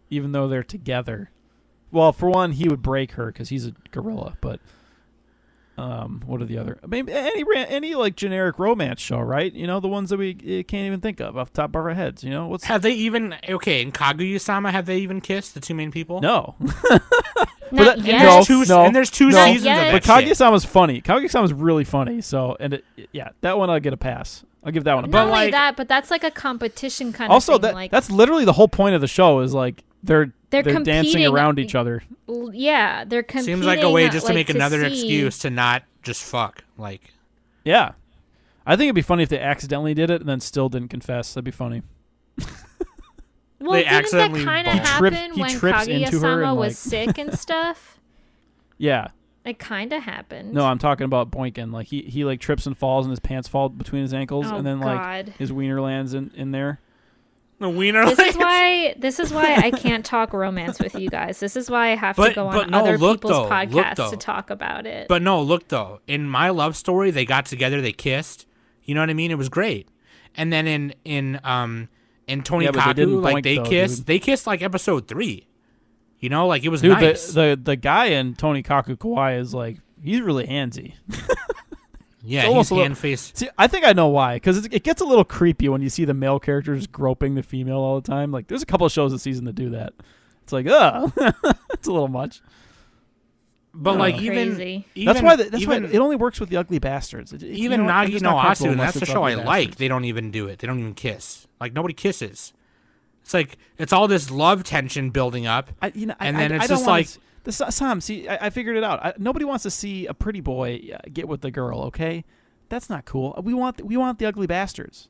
even though they're together. Well, for one, he would break her because he's a gorilla. But what are the other? I mean, any like generic romance show, right? You know, the ones that we can't even think of off the top of our heads. You know, what's Have they even in Kaguya-sama? Have they even kissed the two main people? no? Not that- yet. no. And there's two No. seasons Not of yet. that But shit. Kaguya-sama's funny. Kaguya-sama's really funny. So, yeah, that one I'll get a pass. I'll give that one a Not pass. But, only like- that, but that's like a competition kind Also, of thing. that's literally the whole point of the show is like they're They're dancing competing- around each other. Yeah, they're competing. Seems like a way just to like, make another see- excuse to not just fuck. Like, Yeah. I think it'd be funny if they accidentally did it and then still didn't confess. That'd be funny. Well, They didn't that accidentally kind of boned. happen He when trips into her Kaguya-sama and, was like- sick and stuff? Yeah. It kind of happened. No, I'm talking about Boinkin. Like he like trips and falls and his pants fall between his ankles Oh, and then like God. his wiener lands in there. the wiener. This is why I can't talk romance with you guys. This is why I have to But- go but on no, other look people's though, look podcasts though. to talk about it. But no, look though. In My Love Story, they got together, they kissed. You know what I mean? It was great. And then in Tony Yeah, but they didn't Kaku, like boink, they though, kissed. dude. They kissed like episode 3. You know, like it was Dude, nice. the guy in Tony Kaku Kawaii is like he's really handsy. yeah, it's he's almost a little- hand faced. See, I think I know why. Because it gets a little creepy when you see the male characters groping the female all the time. Like, there's a couple of shows this season that do that. It's like, it's a little much. But like Crazy. That's why. That's even, why it only works with the ugly bastards. even you know what? I'm Nagi just no not comfortable Asu, and unless that's the it's show I ugly like. bastards. They don't even do it. They don't even kiss. Like nobody kisses. It's like it's all this love tension building up. And then it's I don't just wanna like- Sam. See, I figured it out. Nobody wants to see a pretty boy get with the girl. Okay, that's not cool. We want the ugly bastards.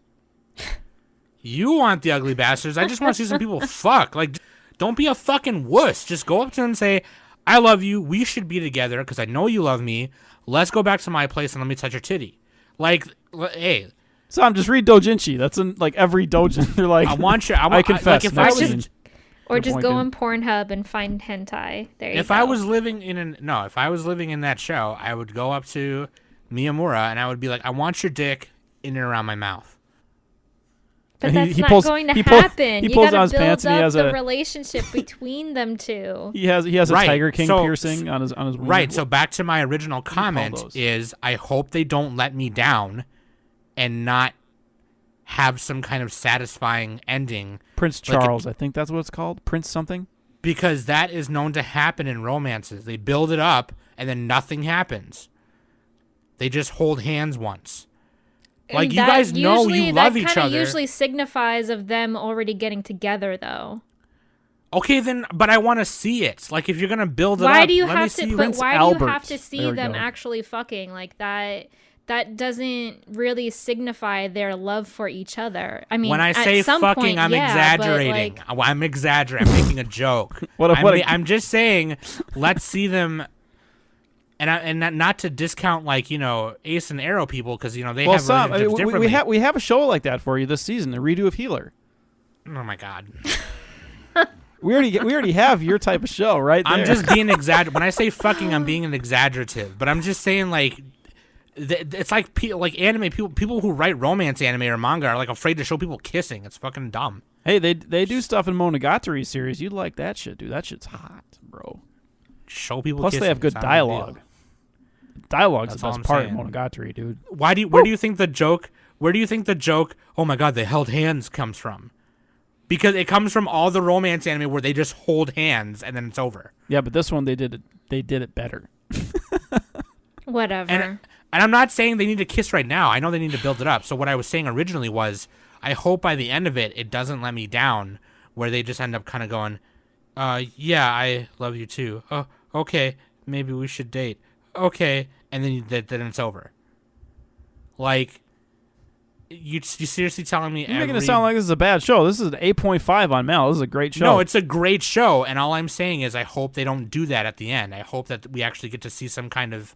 You want the ugly bastards. I just want to see some people fuck. Like, don't be a fucking wuss. Just go up to them and say, I love you. We should be together because I know you love me. Let's go back to my place and let me touch your titty. Like, hey, Sam, just read Dojinshi. That's in like every dojin. They're like, I want you. I confess. Like, if I next was, scene. Or Good just point, go dude. on Pornhub and find hentai. There you if go. I was living in that show, I would go up to Miyamura and I would be like, I want your dick in and around my mouth. But And that's he not pulls- going to he pull- happen. he You pulls gotta down his build pants and he up has the a- relationship between them two. He has a Right, Tiger King so- piercing on his wiener. Right. So back to my original comment those? is I hope they don't let me down and not have some kind of satisfying ending. Prince like a- Charles, I think that's what it's called. Prince something. because that is known to happen in romances. They build it up and then nothing happens. They just hold hands once. Like, And you that guys know you love each That kind other. of usually signifies of them already getting together, though. Okay, then, but I want to see it. Like, if you're gonna build it up, Why do you let me have see to? you. But Prince why do you have Albert. to see There we them go. actually fucking like that? That doesn't really signify their love for each other. I mean, When I at say some fucking, point, I'm yeah, but, exaggerating. like, I'm exaggerating. I'm making a joke. I'm just saying, let's see them. And not to discount, like, Ace and Arrow people, because they have relationships differently. we have a show like that for you this season, a redo of Healer. Oh my god. We already have your type of show right there. I'm just being exaggerated. When I say fucking, I'm being an exaggerative. But I'm just saying, like, it's like anime people who write romance anime or manga are like afraid to show people kissing. It's fucking dumb. Hey, they do stuff in Monogatari series. You'd like that shit, dude. That shit's hot, bro. Show people Plus, kissing. they have good It's not a big deal. dialogue. Dialogue's That's the all best I'm part saying. of Monogatari, dude. Where do you think the joke? Oh my god, they held hands comes from? Because it comes from all the romance anime where they just hold hands and then it's over. Yeah, but this one they did it better. whatever. And I'm not saying they need to kiss right now. I know they need to build it up. So what I was saying originally was, I hope by the end of it, it doesn't let me down, where they just end up kind of going, yeah, I love you too. Oh, okay, maybe we should date. Okay, and then it's over. Like, you seriously telling me You're making it sound like this is a bad show. This is an 8.5 on Mal. This is a great show. No, it's a great show, and all I'm saying is I hope they don't do that at the end. I hope that we actually get to see some kind of,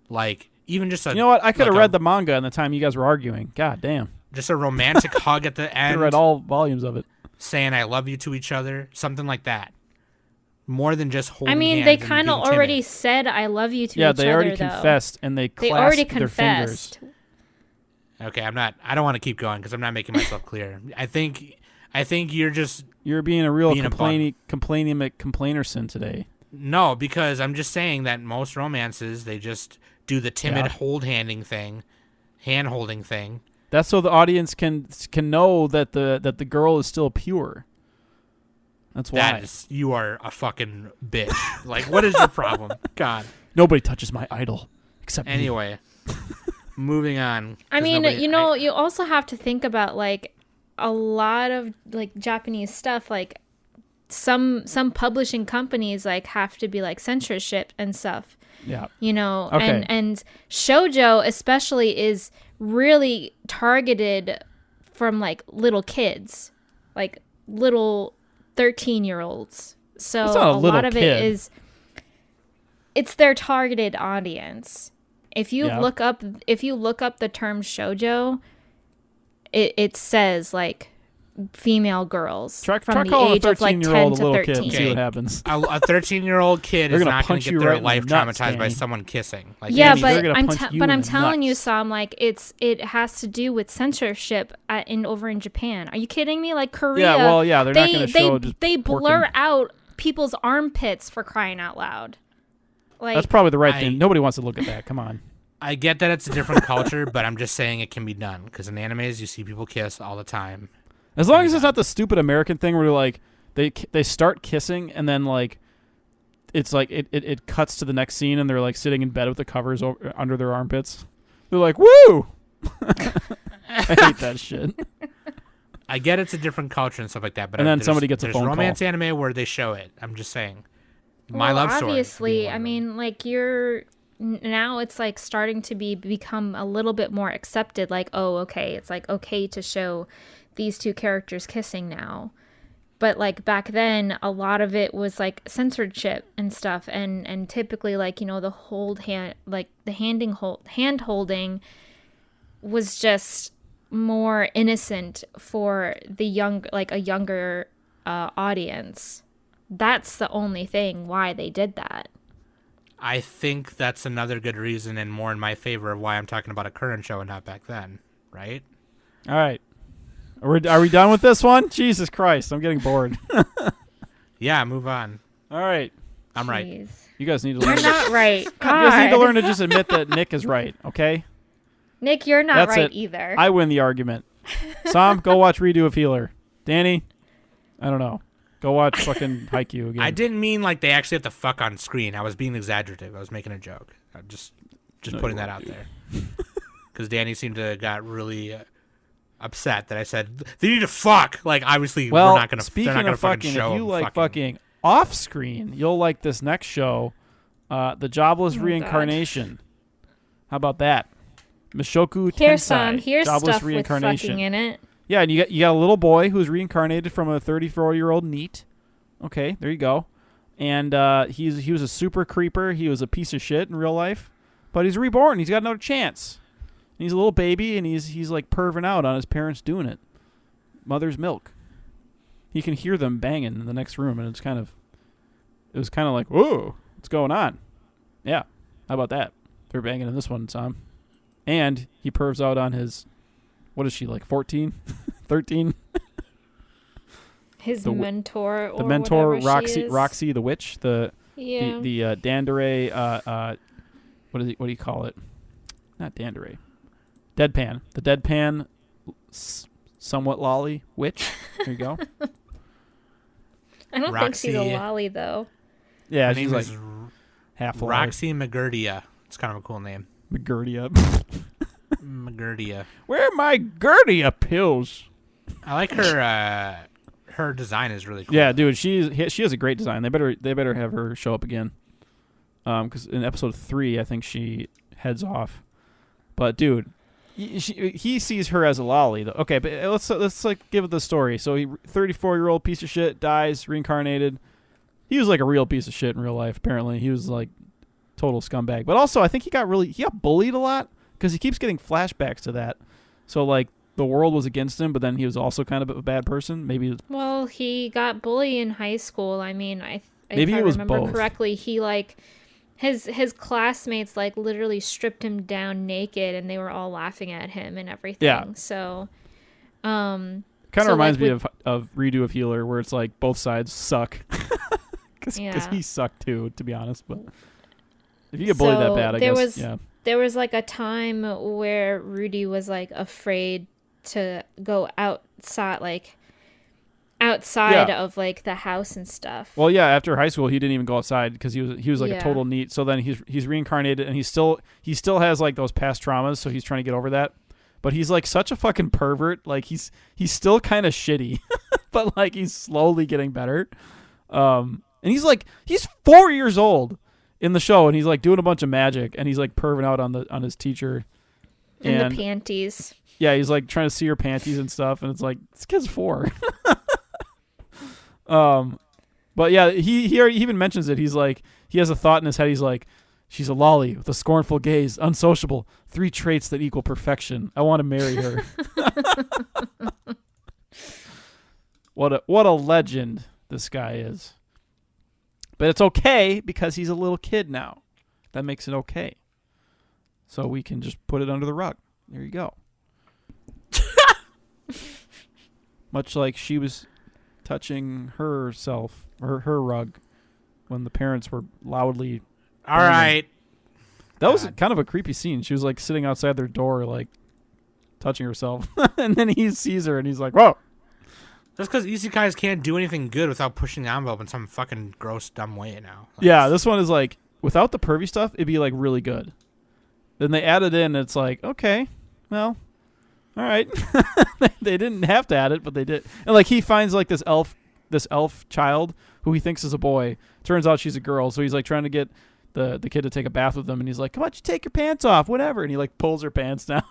like, even just a... You know what? I could have like read the manga in the time you guys were arguing. God damn. just a romantic hug at the I end, read all volumes of it. saying I love you to each other, something like that. More than just holding I mean, hands they and kind of being already timid. said "I love you" to Yeah, each they other. already though. confessed and they They clasped already their fingers. confessed. Okay, I don't want to keep going because I'm not making myself clear. I think you're just... You're being a real Being a complainerson today. No, because I'm just saying that most romances, they just do the timid Yeah. hand-holding thing. That's so the audience can know that the girl is still pure. That's why. You are a fucking bitch. Like, what is your problem? God. Nobody touches my idol except me. Anyway, moving on. I 'cause mean, nobody- you also have to think about like a lot of like Japanese stuff. Like some publishing companies like have to be like censorship and stuff. Yeah. And shoujo especially is really targeted from like little kids, like little 13-year-olds. So It's not a a little lot of kid. it is it's their targeted audience. If you Yeah. look up the term shoujo, it says like female girls Try from the calling age a of like 10 13-year-old a to little 13. kid and see what happens. a 13-year-old kid They're is gonna not going punch to you get their right in the life nuts, traumatized by Danny. someone kissing. Like, Yeah, Danny, they're but gonna I'm punch you but in I'm the telling you, nuts. Sam, like it has to do with censorship over in Japan. Are you kidding me? Like Korea. Yeah, well, yeah, they're not gonna show just they blur working. out people's armpits for crying out loud. Like That's probably the right I- thing. Nobody wants to look at that. Come on. I get that it's a different culture, but I'm just saying it can be done. Because in animes, you see people kiss all the time. As long as it's not the stupid American thing where like they start kissing and then like it's like it cuts to the next scene and they're like sitting in bed with the covers under their armpits. They're like, "Woo!" I hate that shit. I get it's a different culture and stuff like that, but And then there's- somebody gets a there's phone call. romance anime where they show it. I'm just saying. My well, love story. obviously, being one I of them. mean, like now it's like starting to become a little bit more accepted. Like, oh, okay, it's like okay to show these two characters kissing now. But like back then, a lot of it was like censorship and stuff, and typically like the hand holding was just more innocent for the younger audience. That's the only thing why they did that. I think that's another good reason and more in my favor of why I'm talking about a current show and not back then, right? All right. Are we done with this one? Jesus Christ, I'm getting bored. Yeah, move on. All right. I'm right. Jeez. You guys need to learn. You're not right. You guys need to God. learn to just admit that Nick is right, okay? Nick, you're not That's right it. either. I win the argument. Sam, go watch Redo of Healer. Danny, I don't know. Go watch fucking Haikyuu again. I didn't mean like they actually have to fuck on screen. I was being exaggerative. I was making a joke. Just No, putting you that out weren't. there. Because Danny seemed to got really upset that I said they need to fuck. Like obviously Well, we're not gonna. speaking They're not gonna of fucking fucking, show if you them like fucking off screen, you'll like this next show, The Jobless Oh, Reincarnation. How about that? Mishoku Here's Tensei, here's Jobless stuff with Reincarnation. fucking in it. Yeah, and you got a little boy who's reincarnated from a 34-year-old NEET. Okay, there you go. And he was a super creeper. He was a piece of shit in real life, but he's reborn. He's got another chance. And he's a little baby, and he's like perving out on his parents doing it. Mother's milk. He can hear them banging in the next room, and it was kind of like, whoa, what's going on? Yeah, how about that? They're banging in this one, Tom. And he pervs out on his, what is she, like 14? 13? His The mentor, The or mentor, whatever she is. Roxy the witch, the Yeah. Dandere, what do you call it? Not Dandere. Deadpan. The deadpan, somewhat lolly witch. There you go. I don't think she's a Roxy- lolly though. Yeah, Her she's name like is half lolly. Roxy McGurdia. It's kind of a cool name. McGurdia. McGurdia. Where are my Gerdia pills? I like her. Her design is really cool. Yeah, dude, she has a great design. They better have her show up again. Because in episode 3, I think she heads off. But dude, he sees her as a lolly though. Okay, but let's like give it the story. So 34-year-old piece of shit dies, reincarnated. He was like a real piece of shit in real life. Apparently, he was like total scumbag. But also, I think he got bullied a lot because he keeps getting flashbacks to that. So like the world was against him, but then he was also kind of a bad person. Maybe. Well, he got bullied in high school. I mean, Maybe if I it was remember both. correctly, he like his classmates like literally stripped him down naked, and they were all laughing at him and everything. Yeah. So, Kind of So, reminds like, me of Redo of Healer, where it's like both sides suck. Because Yeah. he sucked too, to be honest. But if you get bullied that So bad, I there guess, was- yeah. there was like a time where Rudy was like afraid to go outside Yeah. of like the house and stuff. Well, yeah. After high school, he didn't even go outside because he was like a Yeah. total NEET. So then he's reincarnated, and he still has like those past traumas. So he's trying to get over that. But he's like such a fucking pervert. Like he's still kind of shitty, but like he's slowly getting better. And he's 4 years old in the show, and he's like doing a bunch of magic, and he's like perving out on his teacher. and And the panties. yeah, he's like trying to see her panties and stuff, and it's like this kid's 4. But yeah, he even mentions it. He's like, he has a thought in his head. He's like, she's a lolly with a scornful gaze, unsociable, 3 traits that equal perfection. I want to marry her. What a legend this guy is. But it's okay because he's a little kid now. That makes it okay. So we can just put it under the rug. There you go. Much like she was touching herself, her rug, when the parents were loudly. All right. That was God. kind of a creepy scene. She was like sitting outside their door, like touching herself. And then he sees her and he's like, whoa. That's because isekais can't do anything good without pushing the envelope in some fucking gross, dumb way now. Like, Yeah, this one is like, without the pervy stuff, it'd be like really good. Then they add it in, and it's like, okay, well, all right. They didn't have to add it, but they did. And like he finds like this elf child who he thinks is a boy. Turns out she's a girl, so he's like trying to get the kid to take a bath with him, and he's like, come on, you take your pants off, whatever. And he like pulls her pants down.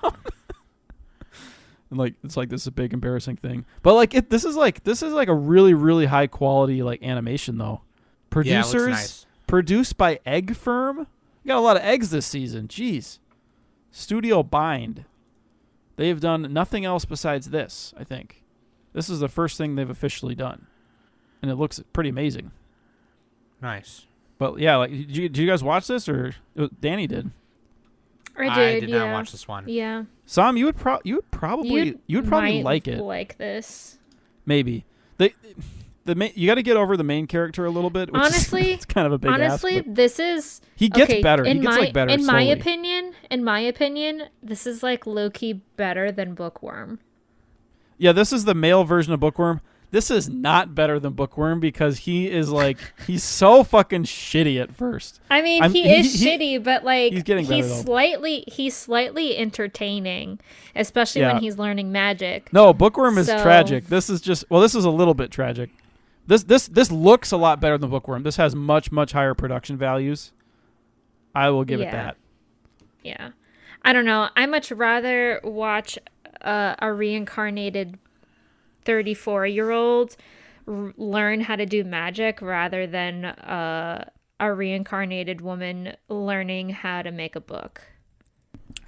And like it's like this is a big embarrassing thing. But like this is like a really, really high quality like animation though. Yeah, it looks Producers nice. produced by Egg Firm. We got a lot of eggs this season. Jeez. Studio Bind. They've done nothing else besides this, I think. This is the first thing they've officially done. And it looks pretty amazing. Nice. But yeah, like did you guys watch this or Danny did? I did, not yeah. watch this one. Yeah. Sam, you would probably might like it. like this. Maybe. You got to get over the main character a little bit. Which Honestly- it's kind of a big Honestly, ask, but this is he gets okay, better. He in gets my, like better in my slowly. opinion, this is like low-key better than Bookworm. Yeah, this is the male version of Bookworm. this is not better than Bookworm because he is like he's so fucking shitty at first. I mean, he is shitty, but like he's getting better, though. he's slightly entertaining, especially Yeah. when he's learning magic. No, Bookworm is So- tragic. This is just this is a little bit tragic. This looks a lot better than Bookworm. This has much higher production values. I will give it Yeah. that. Yeah. I don't know. I much rather watch a reincarnated 34-year-old learn how to do magic rather than a reincarnated woman learning how to make a book.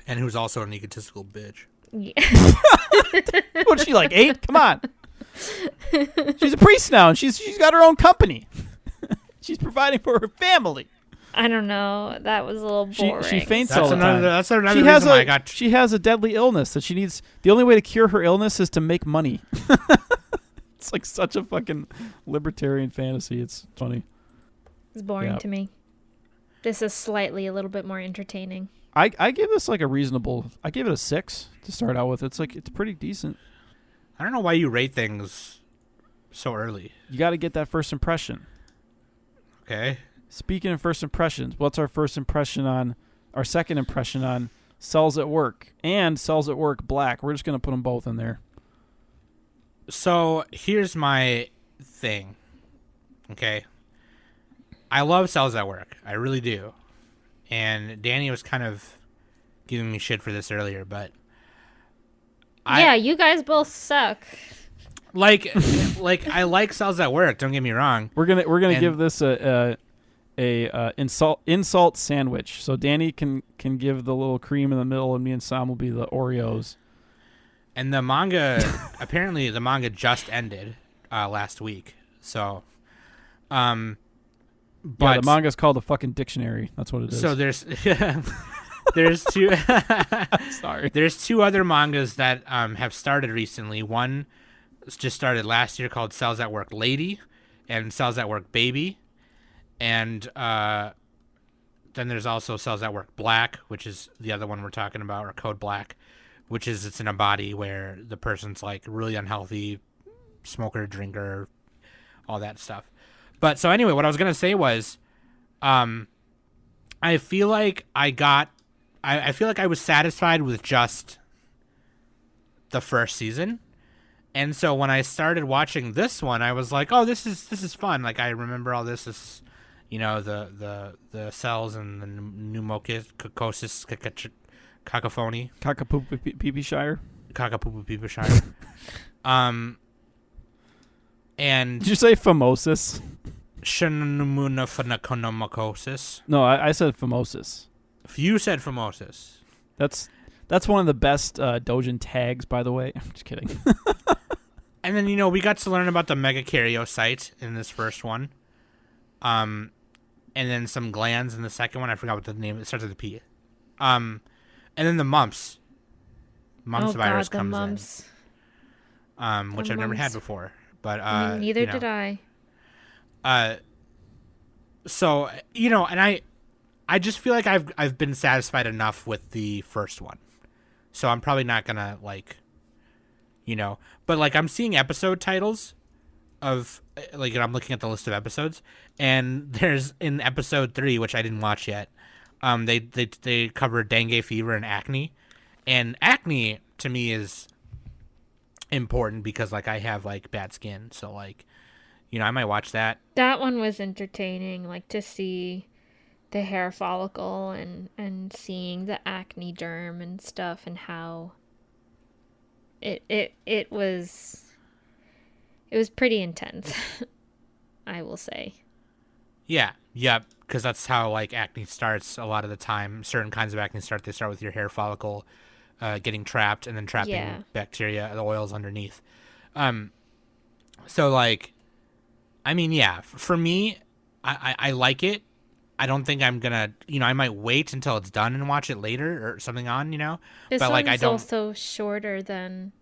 And who's also an egotistical bitch. Yeah. What's she like 8? Come on. She's a priest now, and she's got her own company. She's providing for her family. I don't know. That was a little boring. She faints all That's the time. another. That's another She reason has why I got. she has a deadly illness that she needs. The only way to cure her illness is to make money. It's like such a fucking libertarian fantasy. It's funny. It's boring Yeah. to me. This is slightly a little bit more entertaining. I give this like a reasonable. I give it a 6 to start out with. It's pretty decent. I don't know why you rate things so early. You got to get that first impression. Okay. Speaking of first impressions, what's our second impression on Cells at Work and Cells at Work Black? We're just gonna put them both in there. So here's my thing. Okay. I love Cells at Work. I really do. And Danny was kind of giving me shit for this earlier, but Yeah, you guys both suck. like I like Cells at Work, don't get me wrong. We're gonna And- give this a insult sandwich. So Danny can give the little cream in the middle, and me and Sam will be the Oreos. And the manga apparently the manga just ended last week. So but Yeah, the manga's called the fucking dictionary. That's what it is. so there's there's two Sorry. there's two other mangas that have started recently. One just started last year called Cells at Work Lady and Cells at Work Baby. And then there's also Cells at Work Black, which is the other one we're talking about, or Code Black, which is it's in a body where the person's like really unhealthy, smoker, drinker, all that stuff. But so anyway, what I was gonna say was, I feel like I feel like I was satisfied with just the first season. And so when I started watching this one, I was like, "Oh, this is fun." Like I remember all this is, you know, the cells and the pneumocosis cacophony, Cockapoo-pee-pee-shire. Cockapoo-pee-pee-shire. And Did you say phimosis? Shinumunaphenoconomacosis. No, I said phimosis. You said phimosis. That's one of the best Dojin tags, by the way. I'm just kidding. And then, you know, we got to learn about the megakaryocyte in this first one. And then some glands in the second one. I forgot what the name. It starts with a P. And then the mumps. Mumps virus God, the comes mumps. in. Which The I've never had mumps. before. But Neither you know. did I. So, you know, and I just feel like I've been satisfied enough with the first one. So I'm probably not gonna like, you know, but like I'm seeing episode titles of like I'm looking at the list of episodes, and there's in episode 3, which I didn't watch yet. They cover dengue fever and acne to me is important because like I have like bad skin, so like, you know, I might watch that. That one was entertaining, like to see the hair follicle and seeing the acne derm and stuff and how it was pretty intense. I will say. Yeah, because that's how like acne starts a lot of the time. Certain kinds of acne they start with your hair follicle getting trapped and then trapping Yeah. bacteria, the oils underneath. So like, I mean, yeah, for me, I like it. I don't think I'm gonna, you know, I might wait until it's done and watch it later or something on, you know. This But, like, I one's don't- also shorter than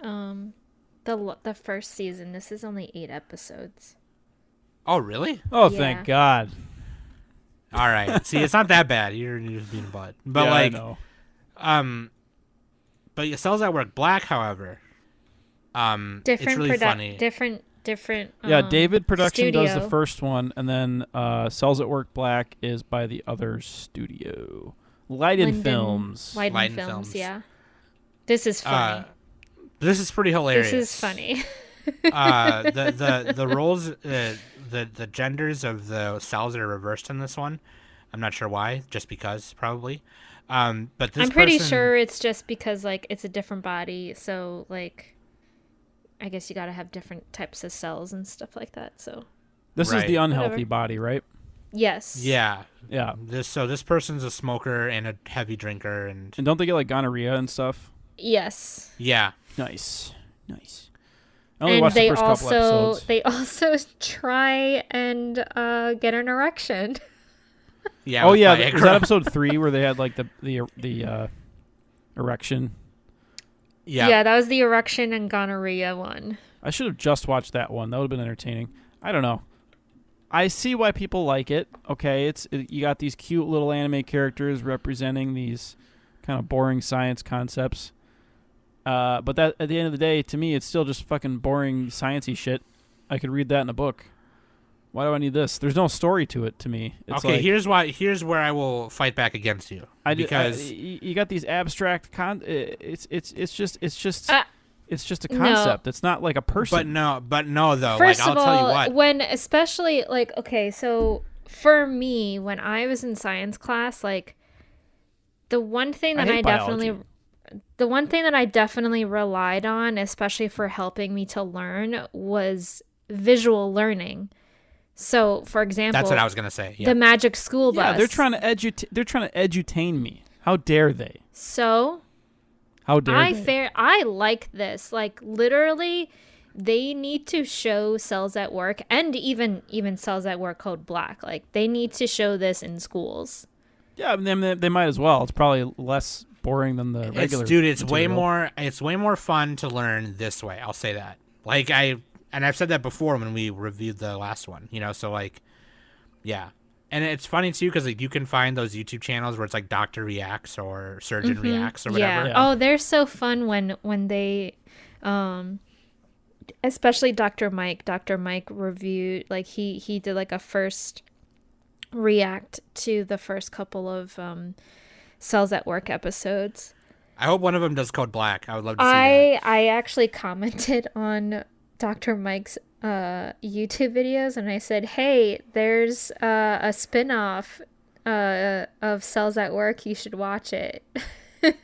the first season. This is only 8 episodes. Oh, really? Oh, Yeah. thank God. All right. See, it's not that bad. You're just being a butt. But Yeah, like, I know. but Cells at Work Black, however, It's really funny. different. Yeah, David Production does the studio. first one, and then Cells at Work Black is by the other studio, Leiden Films. Leiden Leiden Films, Films. yeah. This is funny. This is pretty hilarious. This is funny. The roles, the genders of the cells are reversed in this one. I'm not sure why, just because probably. But this I'm pretty person- sure it's just because like it's a different body, so like I guess you got to have different types of cells and stuff like that. So This is Right. the unhealthy Whatever. body, right? yes. Yeah. Yeah. This person's a smoker and a heavy drinker, and And don't they get like gonorrhea and stuff? Yes. yeah. Nice. I only And watched they the first couple also episodes. try and get an erection. Yeah. Oh with yeah, Viagra. was that episode 3 where they had like the erection? Yeah. That was the erection and gonorrhea one. I should have just watched that one. That would have been entertaining. I don't know. I see why people like it. Okay, you got these cute little anime characters representing these kind of boring science concepts. But that at the end of the day, to me, it's still just fucking boring sciencey shit. I could read that in a book. Why do I need this? There's no story to it to me. It's Okay, like, here's where I will fight back against you. Because you got these abstract it's just it's just a No. concept. It's not like a person. but no though. First like I'll of tell you all, what. when especially like okay, so for me, when I was in science class, like the one thing I that hate biology. the one thing that I definitely relied on, especially for helping me to learn, was visual learning. So, for example, That's what I was gonna say. Yeah. the Magic School Bus. Yeah, they're trying to edutain me. How dare they? So How dare they? I like this. Like literally, they need to show Cells at Work and even Cells at Work Code Black. Like they need to show this in schools. Yeah, they might as well. It's probably less boring than the regular. It's way material. more fun to learn this way. I'll say that. Like I've said that before when we reviewed the last one, so like, yeah. And it's funny too because like you can find those YouTube channels where it's like Doctor Reacts or Surgeon Reacts or whatever. Yeah. Oh, they're so fun when they, especially Dr. Mike. Dr. Mike reviewed like he did like a first react to the first couple of Cells at Work episodes. I hope one of them does Code Black. I would love to see that. I actually commented on Dr. Mike's YouTube videos and I said, hey, there's a spin-off of Cells at Work. You should watch it.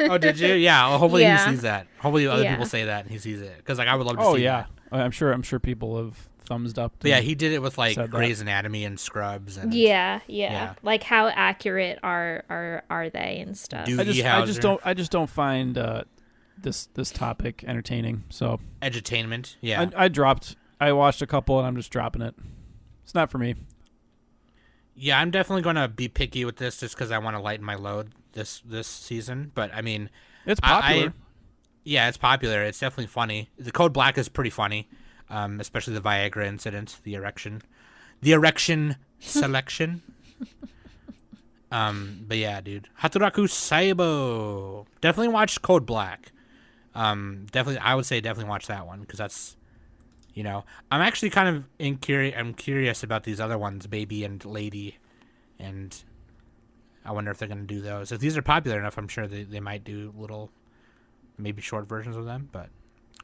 Oh, did you? Yeah. Well, hopefully Yeah. he sees that. Hopefully other Yeah. people say that and he sees it because like I would love to Oh see yeah, that. I'm sure people have thumbs up. But yeah, he did it with like said that. Grey's Anatomy and Scrubs and Yeah. Yeah. Like how accurate are they and stuff. Doogie I just don't find this topic entertaining. So edutainment. Yeah. I watched a couple and I'm just dropping it. It's not for me. Yeah, I'm definitely going to be picky with this just because I want to lighten my load this season. But I mean, It's popular. yeah, it's popular. It's definitely funny. The Code Black is pretty funny, especially the Viagra incident, the erection selection. But yeah, dude, Hataraku Saibo. Definitely watch Code Black. Definitely, I would say definitely watch that one because that's. I'm actually kind of I'm curious about these other ones, Baby and Lady, and I wonder if they're going to do those. If these are popular enough, I'm sure they might do little, maybe short versions of them, but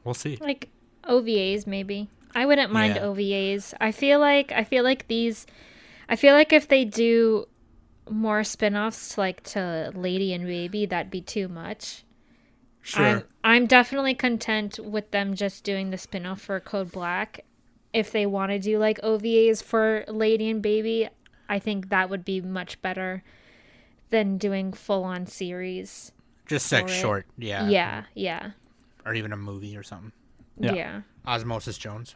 we'll see. Like OVAs maybe. I wouldn't mind Yeah. OVAs. I feel like if they do more spin-offs like to Lady and Baby, that'd be too much. Sure. I'm definitely content with them just doing the spin-off for Code Black. If they want to do like OVAs for Lady and Baby, I think that would be much better than doing full-on series. Just like for it. short, yeah. Yeah. Or even a movie or something. Yeah. Yeah. Osmosis Jones.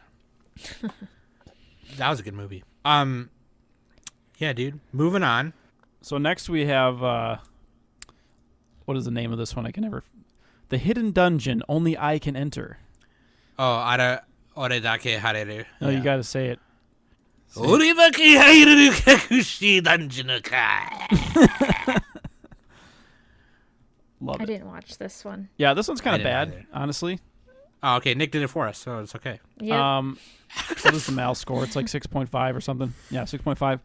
That was a good movie. Yeah, dude. Moving on. So next we have what is the name of this one? The Hidden Dungeon Only I Can Enter. Oh, Ara Oredake Hareru. No, you got to say it. Oredake Hareru Kakushi Dungeon. Love I it. didn't watch this one. Yeah, this one's kind I of didn't bad, either. honestly. Oh, okay. Nick did it for us, so it's okay. Yeah. What is the Mal score? It's like 6.5 or something. Yeah, 6.5.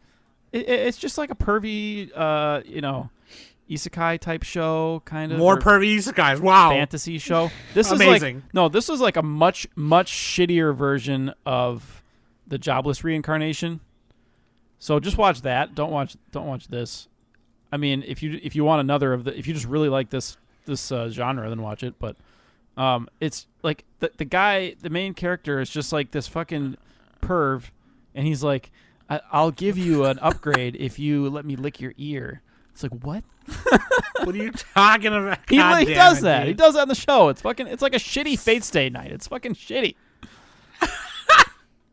It's just like a pervy, isekai type show, kind of. More or pervy isekais. Wow. fantasy show. This Amazing. this is like a much shittier version of the Jobless Reincarnation. So just watch that. Don't watch this. I mean, if you want another if you just really like this genre, then watch it. But it's like the guy, the main character, is just like this fucking perv, and he's like, I'll give you an upgrade if you let me lick your ear. It's like, what? What are you talking about? He God does damn it, that. dude. He does that in the show. It's like a shitty Fate Stay night. It's fucking shitty.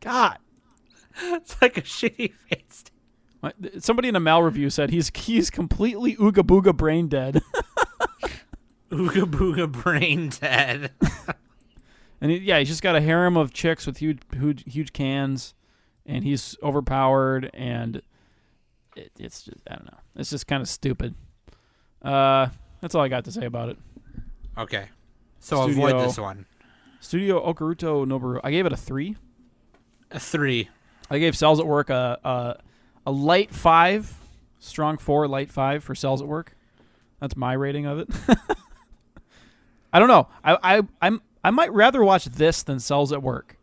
God. It's like a shitty face. Somebody in a Mal review said he's completely ooga booga brain dead. Ooga booga brain dead. And he's just got a harem of chicks with huge cans, and he's overpowered, and it's just, I don't know. It's just kind of stupid. That's all I got to say about it. Okay. So avoid this one. Studio Okaruto Noboru. I gave it a 3. A 3. I gave Cells at Work a light 5, strong 4, light 5 for Cells at Work. That's my rating of it. I don't know. I might rather watch this than Cells at Work.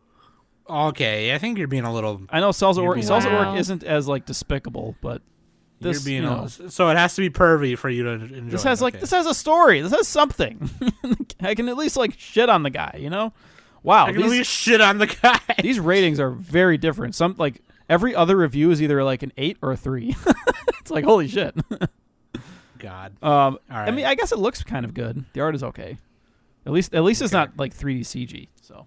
Okay, I think you're being a little. I know Cells at Work. being- Cells at Wow. Work isn't as like despicable, but this You're being you know, so it has to be pervy for you to enjoy. this has it. like Okay. this has a story. This has something. I can at least like shit on the guy. You know? Wow. I can at least shit on the guy. These ratings are very different. Some like every other review is either like an 8 or a 3. It's like holy shit. God. All right. I mean, I guess it looks kind of good. The art is okay. At least it's Okay. not like 3D CG. So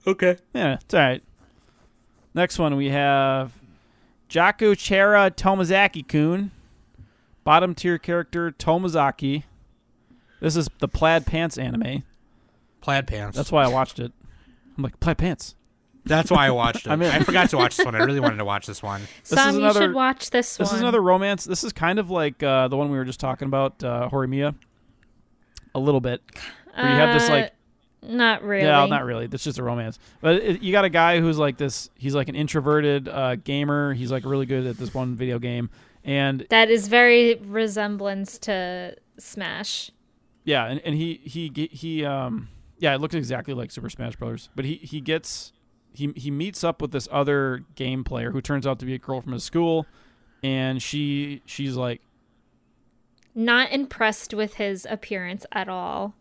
Okay. yeah, it's all right. Next one we have Jaku Chera Tomazaki-kun, bottom tier character Tomazaki. This is the plaid pants anime. Plaid pants. That's why I watched it. I'm like, plaid pants. That's why I watched it. I'm in. I forgot to watch this one. I really wanted to watch this one. Sam, you another- should watch this one. This is another romance. This is kind of like the one we were just talking about, Horimiya. A little bit. Where you have this like Not really. Yeah, not really. That's just a romance. But you got a guy who's like this. He's like an introverted gamer. He's like really good at this one video game, and That is very resemblance to Smash. yeah, and he it looks exactly like Super Smash Brothers. But he meets up with this other game player who turns out to be a girl from his school, and she's like, Not impressed with his appearance at all.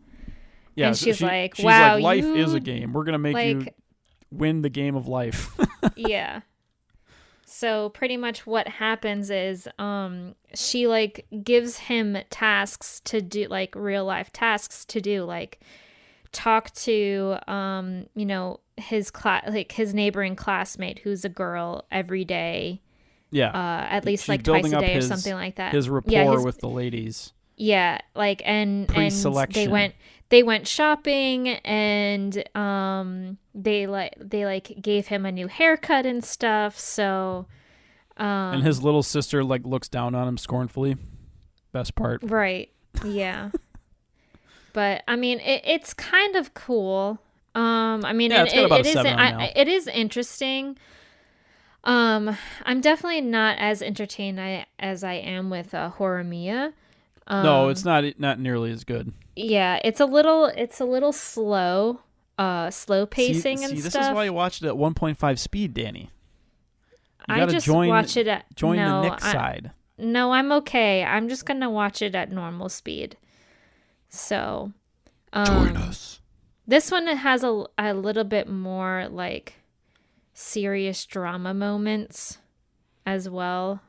yeah, And she's she's like, wow, like, life you, is a game. We're gonna make you like, win the game of life. yeah. So pretty much what happens is she like gives him tasks to do, like real life tasks to do, like talk to his his neighboring classmate who's a girl every day, Yeah, at least She's like twice building a up day or his- something like that. his rapport Yeah, his- with the ladies. Yeah, like and Pre-selection. they went shopping, and they gave him a new haircut and stuff. So And his little sister like looks down on him scornfully. Best part. right, yeah. But I mean, it's kind of cool. I mean, Yeah, it's got about a it is 7 on now. it is interesting. I'm definitely not as entertained as I am with Horimiya. No, it's not nearly as good. Yeah, it's a little slow, slow pacing and see, stuff. this is why you watched it at 1.5 speed, Danny. You I gotta just join watch it at the Nick side. No, I'm okay. I'm just gonna watch it at normal speed. So, us. this one has a little bit more like serious drama moments as well.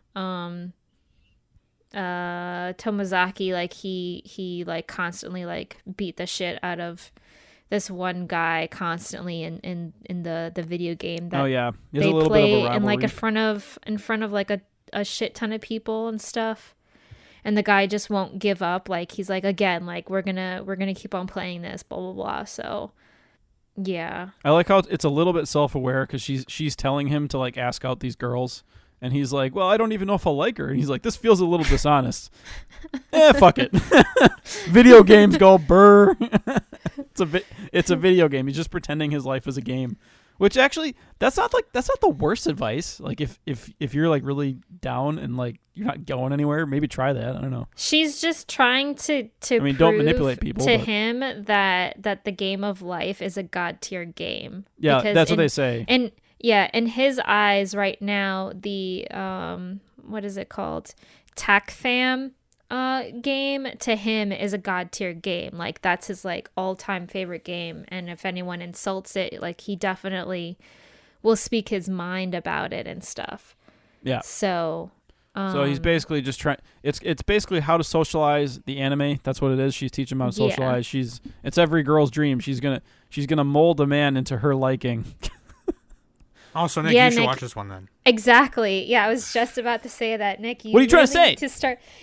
Tomazaki, like he like constantly like beat the shit out of this one guy constantly in the video game that Oh yeah, there's they a little play bit of a rivalry. in like in front of like a shit ton of people and stuff. And the guy just won't give up. Like he's like, again, like we're gonna keep on playing this, blah blah blah. So yeah. I like how it's a little bit self-aware because she's telling him to like ask out these girls, And he's like, well, I don't even know if I'll like her. And he's like, this feels a little dishonest. Fuck it. Video games go burr. It's a video game. He's just pretending his life is a game. Which actually, that's not the worst advice. Like if you're like really down and like you're not going anywhere, maybe try that. I don't know. She's just trying to don't prove manipulate people to but... him that the game of life is a god tier game. Yeah, Because that's what they say. And yeah, in his eyes right now, the what is it called? TACFAM game to him is a god tier game. Like that's his like all-time favorite game, and if anyone insults it, like he definitely will speak his mind about it and stuff. Yeah. So he's basically just trying. It's basically how to socialize the anime. That's what it is. She's teaching him how to socialize. Yeah. It's every girl's dream. She's gonna mold a man into her liking. Also, Nick, you should watch this one then. Exactly. Yeah, I was just about to say that, Nick. What are you trying to say?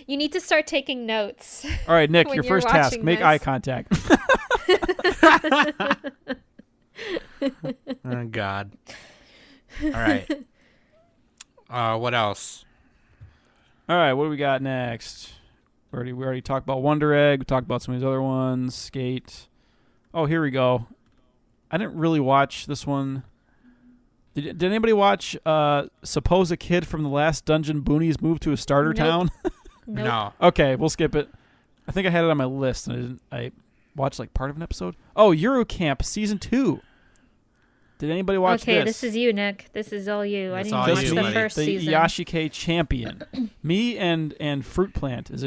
You need to start taking notes. All right, Nick, your you're first task: watching make this. eye contact. Oh God. All right. What else? All right, what do we got next? We already talked about Wonder Egg. We talked about some of these other ones. Skate. Oh, here we go. I didn't really watch this one. Did anybody watch Suppose a Kid from the Last Dungeon Boonies moved to a starter Nope. town? Nope. No. Okay, we'll skip it. I think I had it on my list, and I watched like part of an episode. Oh, Eurocamp Season 2. Did anybody watch Okay, this? this is you, Nick. This is all you. I That's didn't all watch you, the buddy. first the season. Yashike champion. Me and Fruit Plant is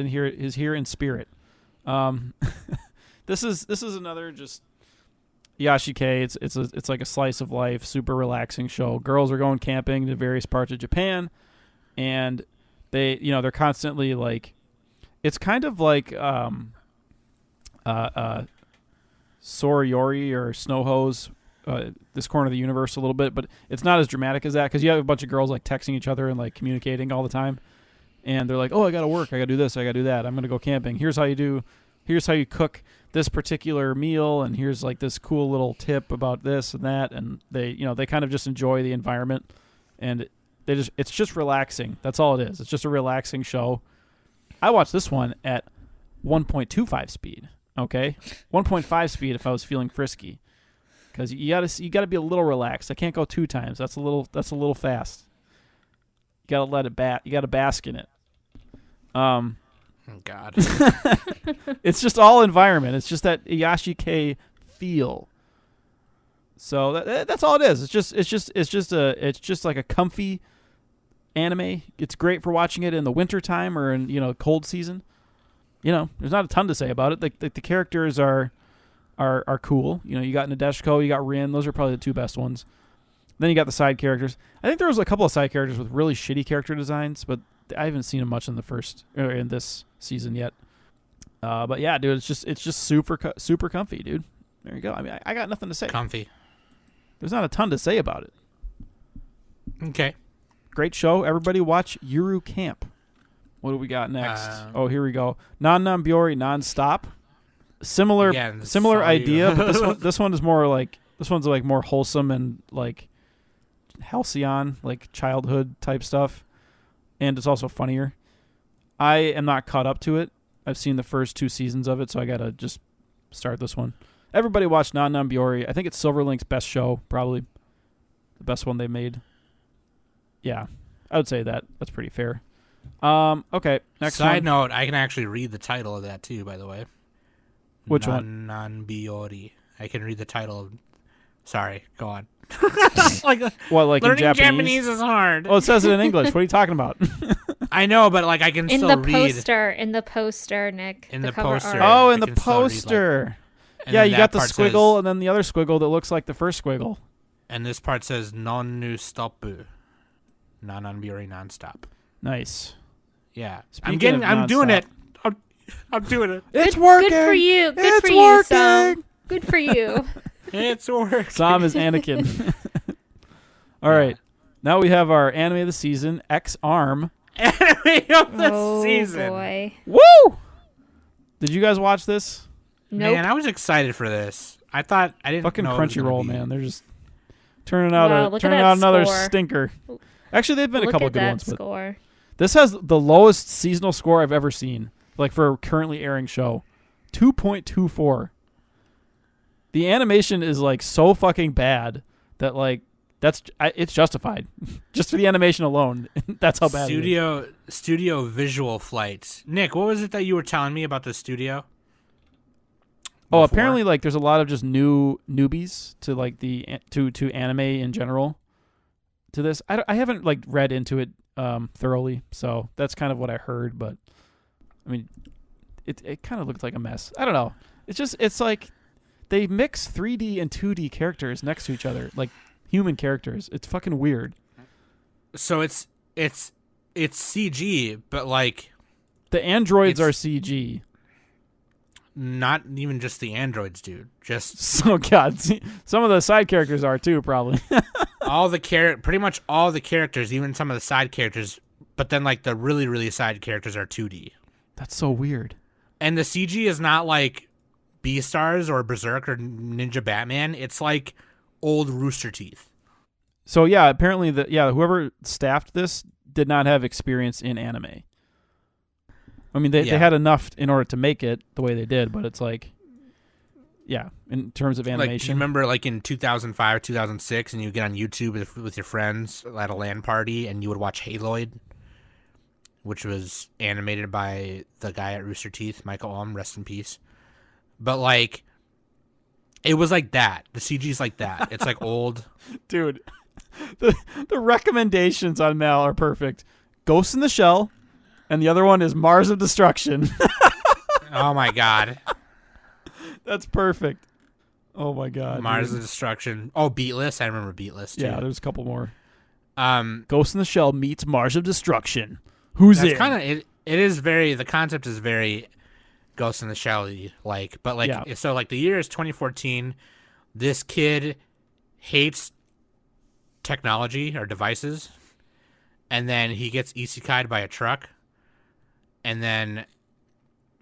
here in spirit. This is another just Yashike. It's like a slice of life, super relaxing show. Girls are going camping to various parts of Japan, and they're constantly like, it's kind of like Sorayori or Snow Hose. This corner of the universe a little bit, but it's not as dramatic as that because you have a bunch of girls like texting each other and like communicating all the time, and they're like, oh, I gotta work, I gotta do this, I gotta do that, I'm gonna go camping, here's how you cook this particular meal, and here's like this cool little tip about this and that, and they kind of just enjoy the environment, and it's just relaxing. That's all it is. It's just a relaxing show. I watched this one at 1.25 speed. Okay, 1.5 speed if I was feeling frisky. Because you gotta be a little relaxed. I can't go 2 times. That's a little fast. You gotta let it you gotta bask in it. Oh God. It's just all environment. It's just that Yashike feel. So that's all it is. It's just like a comfy anime. It's great for watching it in the winter time or in cold season. There's not a ton to say about it. The characters are cool. You got Nadeshiko, you got Rin. Those are probably the 2 best ones. Then you got the side characters. I think there was a couple of side characters with really shitty character designs, but I haven't seen them much in this season yet. But yeah, dude, it's just super comfy, dude. There you go. I mean, I got nothing to say. Comfy. There's not a ton to say about it. Okay. Great show. Everybody watch Eurocamp. What do we got next? Oh, here we go. Non Byorei nonstop. Similar idea, but this one is more like more wholesome and like halcyon, like childhood type stuff, and it's also funnier. I am not caught up to it. I've seen the first 2 seasons of it, so I gotta just start this one. Everybody watch Non Byorei. I think it's Silverlink's best show, probably the best one they made. Yeah, I would say that. That's pretty fair. Okay, next Side one. note, I can actually read the title of that too, by the way. Which one? Non Byorei. I can read the title. Sorry, go on. Like in learning Japanese? is hard. Oh, it says it in English. What are you talking about? I know, but like I can in still the read. in the poster, Nick. In the cover poster. art. Oh, in I the can still read, poster. And Yeah, then you that got the part squiggle says- and then the other squiggle that looks like the first squiggle. And this part says non nu stopu. Non Byorei nonstop. Nice. Yeah. Speaking of I'm doing nonstop. it. I'm doing it. It's Good working. for you. Good It's for you, working. Sam. Good for you. It's work. Sam is Anakin. All right. Now we have our anime of the season, X-Arm. Anime of the Oh season. boy. Woo! Did you guys watch this? Nope. Man, I was excited for this. I thought I didn't Fucking know it was gonna Crunchyroll, be- man. They're just turning out Wow, look at turning that out another score. stinker. Actually, they've been a Look couple at good that ones, but score. this has the lowest seasonal score I've ever seen, like for a currently airing show, 2.24. The animation is like so fucking bad that like it's justified just for the animation alone. That's how bad it is. Studio Visual Flight. Nick, what was it that you were telling me about the studio? Oh, Before? apparently, like there's a lot of just newbies to like to anime in general. To this, I haven't like read into it thoroughly, so that's kind of what I heard. But I mean, it kind of looked like a mess. I don't know. It's like they mix 3D and 2D characters next to each other, like human characters. It's fucking weird. So it's CG, but like The androids are It's- CG. not even just the androids, dude. Just So God, some of the side characters are too, probably. pretty much all the characters, even some of the side characters. But then like the really really side characters are 2D, That's so weird. and the CG is not like Beastars or Berserk or Ninja Batman. It's like old Rooster Teeth. So yeah, apparently whoever staffed this did not have experience in anime. I mean, they Yeah. had enough in order to make it the way they did, but it's like, yeah, in terms of Like, you animation. remember like in 2005, 2006, and you get on YouTube with your friends at a LAN party, and you would watch Haloid, which was animated by the guy at Rooster Teeth, Michael Ulm, rest in peace. But like, it was like that. The CG's like that. It's like old. Dude, the recommendations on Mal are perfect. Ghost in the Shell, and the other one is Mars of Destruction. Oh my god, That's perfect. Oh my God. Mars dude. of Destruction. Oh, Beatless. I remember Beatless too. Yeah, there's a couple more. Um, Ghost in the Shell meets Mars of Destruction. Who's that's in? kind of it. It is very. The concept is very Ghost in the Shell like, but like Yeah. so like the year is 2014. This kid hates technology or devices, and then he gets isekai'd by a truck, and then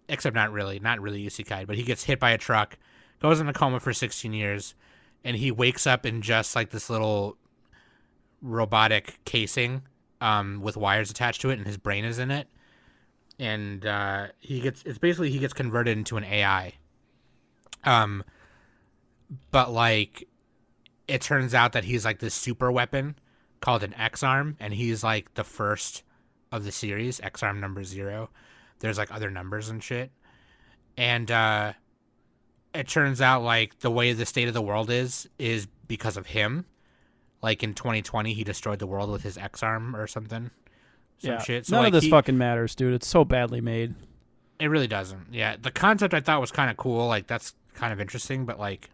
except not really isekai'd, but he gets hit by a truck, goes in a coma for 16 years, and he wakes up in just like this little robotic casing with wires attached to it, and his brain is in it. And he gets converted into an AI. But like it turns out that he's like this super weapon called an X-Arm, and he's like the first of the series, X-Arm number 0. There's like other numbers and shit. And it turns out like the way the state of the world is because of him. Like in 2020 he destroyed the world with his X-Arm or something. Some shit. So None like of this fucking matters, dude. It's so badly made. It really doesn't. Yeah, the concept I thought was kind of cool. Like that's kind of interesting, but like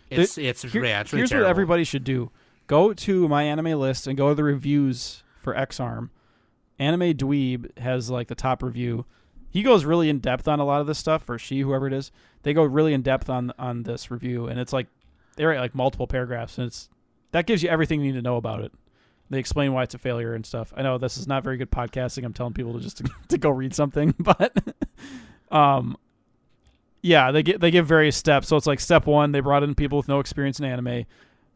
it's really Here's terrible. what everybody should do. Go to my anime list and go to the reviews for X-Arm. Anime Dweeb has like the top review. He goes really in depth on a lot of this stuff, or she, whoever it is. They go really in depth on this review, and it's like they write like multiple paragraphs, and that gives you everything you need to know about it. They explain why it's a failure and stuff. I know this is not very good podcasting. I'm telling people to go read something, but yeah, they give various steps. So it's like step 1, they brought in people with no experience in anime.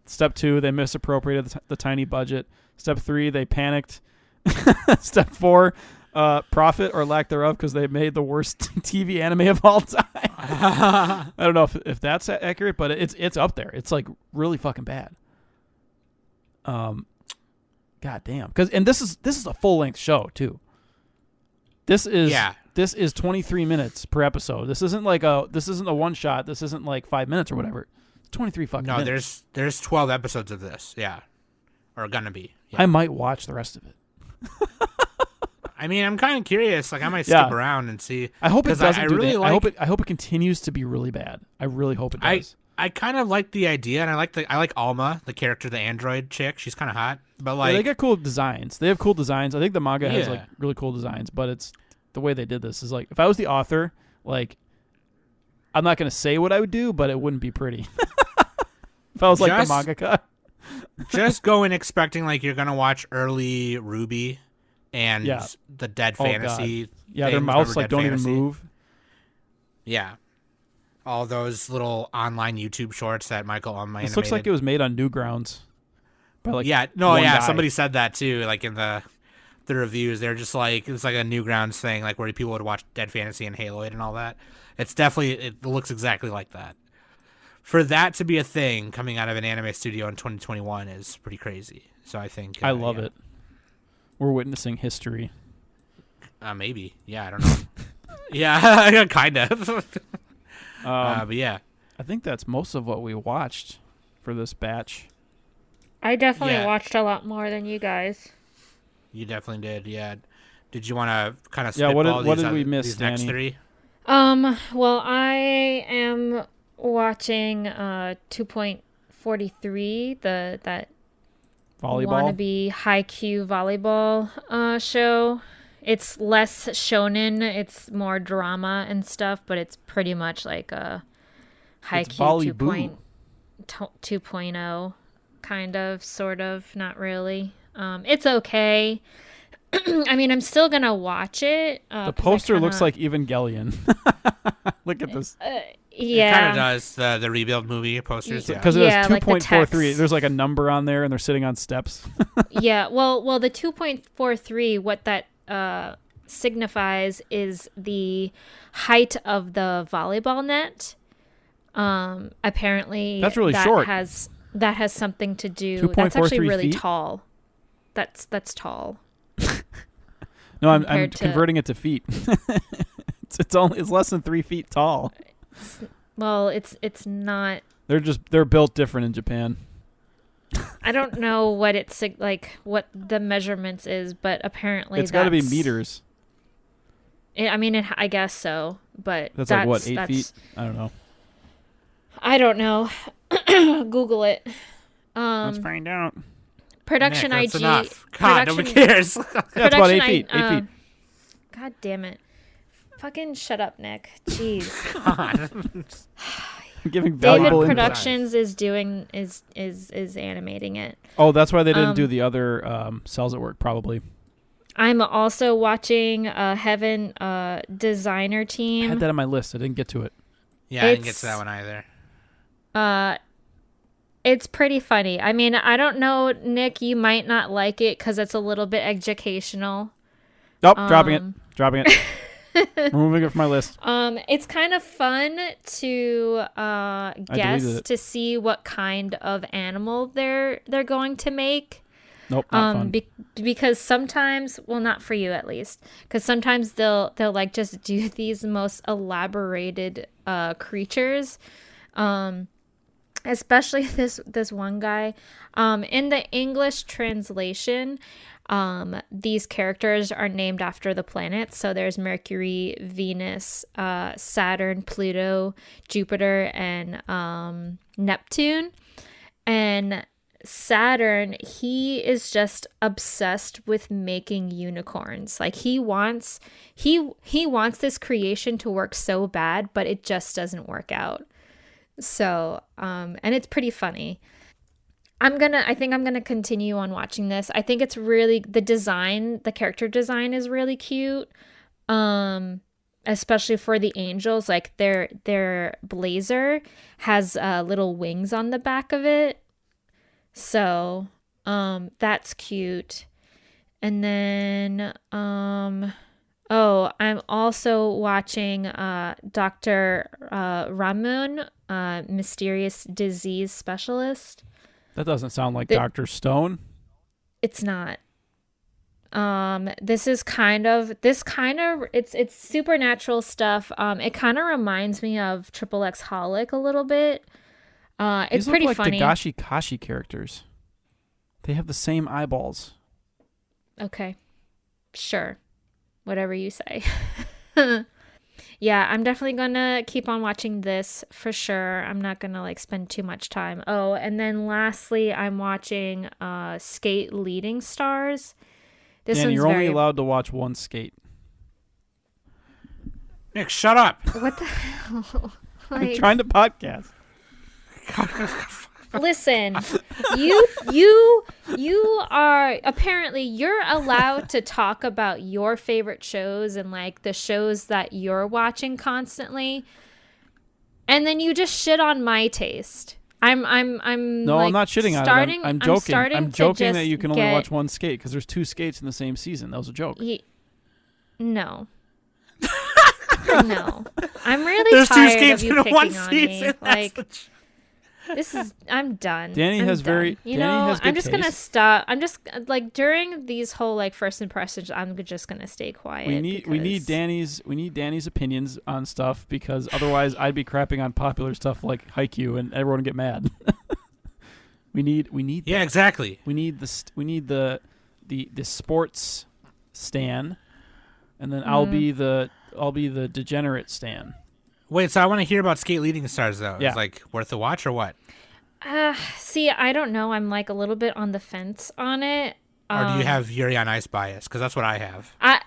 Step 2, they misappropriated the tiny budget. Step 3, they panicked. Step 4, profit or lack thereof, because they made the worst TV anime of all time. I don't know if that's accurate, but it's up there. It's like really fucking bad. God damn. And this is a full length show too. This is 23 minutes per episode. This isn't a one shot. This isn't like 5 minutes or whatever. It's 23 fucking minutes. there's 12 episodes of this. Yeah, or gonna be. Yeah. I might watch the rest of it. I mean, I'm kind of curious. Like, I might skip around and see. I hope it 'cause doesn't. I I hope it continues to be really bad. I really hope it does. I kind of like the idea, and I like Alma, the character, the android chick. She's kind of hot, but Yeah, like they got cool designs. They have cool designs. I think the manga has like Yeah. really cool designs, but it's the way they did this is like if I was the author, like I'm not gonna say what I would do, but it wouldn't be pretty. If I was like the mangaka. just go in expecting like you're gonna watch early Ruby and Yeah. the Dead Oh, Fantasy. Yeah, their things, mouths remember like Dead don't Fantasy? even move. Yeah. All those little online YouTube shorts that Michael on my This looks like it was made on Newgrounds. by like yeah, no, one yeah, guy. somebody said that too, like in the reviews. They're just like, it's like a Newgrounds thing, like where people would watch Dead Fantasy and Haloid and all that. It's definitely, it looks exactly like that. For that to be a thing coming out of an anime studio in 2021 is pretty crazy. So I think I love yeah. it. We're witnessing history. Maybe, yeah, I don't know. Yeah, kind of. But yeah, I think that's most of what we watched for this batch. I definitely Yeah. watched a lot more than you guys. you definitely did. Yeah, did you want to kind of Yeah, spitball what these, did we miss, these next Danny? three? Well, I am watching 2.43, that Volleyball. wannabe Haikyuu volleyball show. It's less shonen, it's more drama and stuff, but it's pretty much like a It's Haikyuu volleyball. 2.0, kind of, sort of, not really. It's okay. I mean, I'm still gonna watch it. The poster looks like Evangelion. Look at this. It kind of yeah. does the Rebuild movie posters. Yeah. Because Yeah, it was like the 2.43. text. There's like a number on there, and they're sitting on steps. Yeah, well, the 2.43, what that signifies is the height of the volleyball net. Apparently, That's really that short. That has something to do. That's 2.43 actually really feet? tall. That's tall. No, I'm Compared to- converting it to feet. it's less than 3 feet tall. Well, it's not. They're built different in Japan. I don't know what it's like, what the measurements is, but apparently It's got to be that's- meters. I mean, I guess so, but That's like what, 8 feet? I don't know. I don't know. Google it. Let's find out. Production Nick, that's IG. enough. God, nobody production- cares. Yeah, it's about Production 8 feet. 8 feet. God damn it. Fucking shut up, Nick. Jeez. God. I'm giving David valuable input. Productions is doing is animating it. Oh, that's why they didn't do the other cells at work, probably. I'm also watching Heaven Designer I Team. had that on my list. I didn't get to it. Yeah, I didn't get It's- to that one either. It's pretty funny. I mean, I don't know, Nick, you might not like it because it's a little bit educational. Nope, dropping it. Removing it from my list. It's kind of fun to deleted guess it. to see what kind of animal they're going to make. Nope, not fun. Because sometimes, well, not for you at least, because sometimes they'll like just do these most elaborated creatures. Especially this one guy. In the English translation, these characters are named after the planets. So there's Mercury, Venus, Saturn, Pluto, Jupiter, and Neptune. And Saturn, he is just obsessed with making unicorns. Like he wants this creation to work so bad, but it just doesn't work out. So, and it's pretty funny. I think I'm gonna continue on watching this. I think it's really, the character design is really cute. Especially for the angels, like their blazer has little wings on the back of it. So, that's cute. And then, I'm also watching Dr. Ramun, Mysterious Disease Specialist. That doesn't sound like The- Dr. Stone. It's not. This it's supernatural stuff. It kind of reminds me of Triple X Holic a little bit. It's These pretty look like funny. the Gashi Kashi characters. They have the same eyeballs. Okay. Sure. Whatever you say. Yeah, I'm definitely gonna keep on watching this for sure. I'm not gonna like spend too much time. Oh, and then lastly, I'm watching Skate Leading Stars. This Dan, one's you're only very allowed to watch one skate. Nick, shut up. What the hell? I'm Like, trying to podcast. listen, you are apparently you're allowed to talk about your favorite shows and like the shows that you're watching constantly, and then you just shit on my taste. No, like, I'm not shitting on starting, it. I'm joking. starting I'm to joking that just you can only get- watch one skate because there's 2 skates in the same season. That was a joke. No. No. I'm really There's 2 tired skates of you in picking one on me. season. Like, this is. I'm done. Danny I'm has done. very- You Danny know, has I'm good just gonna taste. stop. I'm just like during these whole like first impressions. I'm just gonna stay quiet. We need because- Danny's opinions on stuff because otherwise I'd be crapping on popular stuff like Haikyuu and everyone would get mad. we need Yeah, that. exactly. We need the sports stan, and then I'll be the degenerate stan. Wait, so I want to hear about Skate Leading Stars though. Yeah. It's like worth a watch or what? See, I don't know. I'm like a little bit on the fence on it. Or do you have Yuri on Ice bias? Because that's what I have. I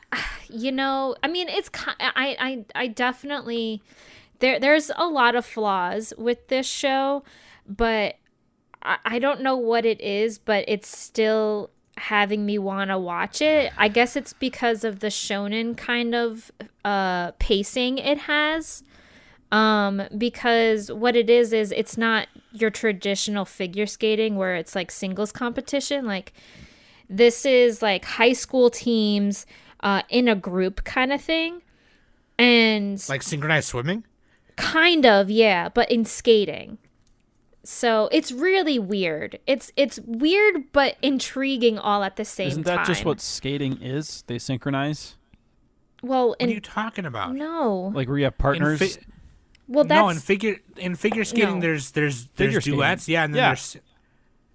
mean, it's I definitely there's a lot of flaws with this show, but I don't know what it is, but it's still having me want to watch it. I guess it's because of the shonen kind of pacing it has. Because what it is it's not your traditional figure skating where it's like singles competition. Like this is like high school teams in a group kind of thing, and Like synchronized swimming? kind of, yeah, but in skating. So it's really weird. It's weird but intriguing all at the same time. Isn't that just what skating is? They synchronize, Well, What are you talking about? no. like where you have In partners. Well, that's no, in figure skating, No. there's Figure skating. duets, yeah, and then Yeah.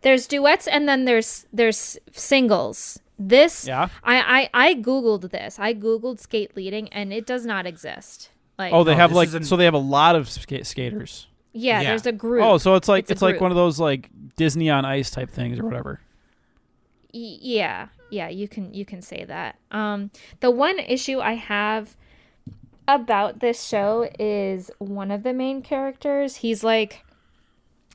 there's duets and then there's singles. This Yeah. I googled this. I googled skate leading and it does not exist. Like Oh, they No, have this like isn't- so they have a lot of skaters. yeah, Yeah. there's a group. Oh, so it's like It's a like group. one of those like Disney on Ice type things or whatever. Yeah, you can say that. The one issue I have about this show is one of the main characters. He's like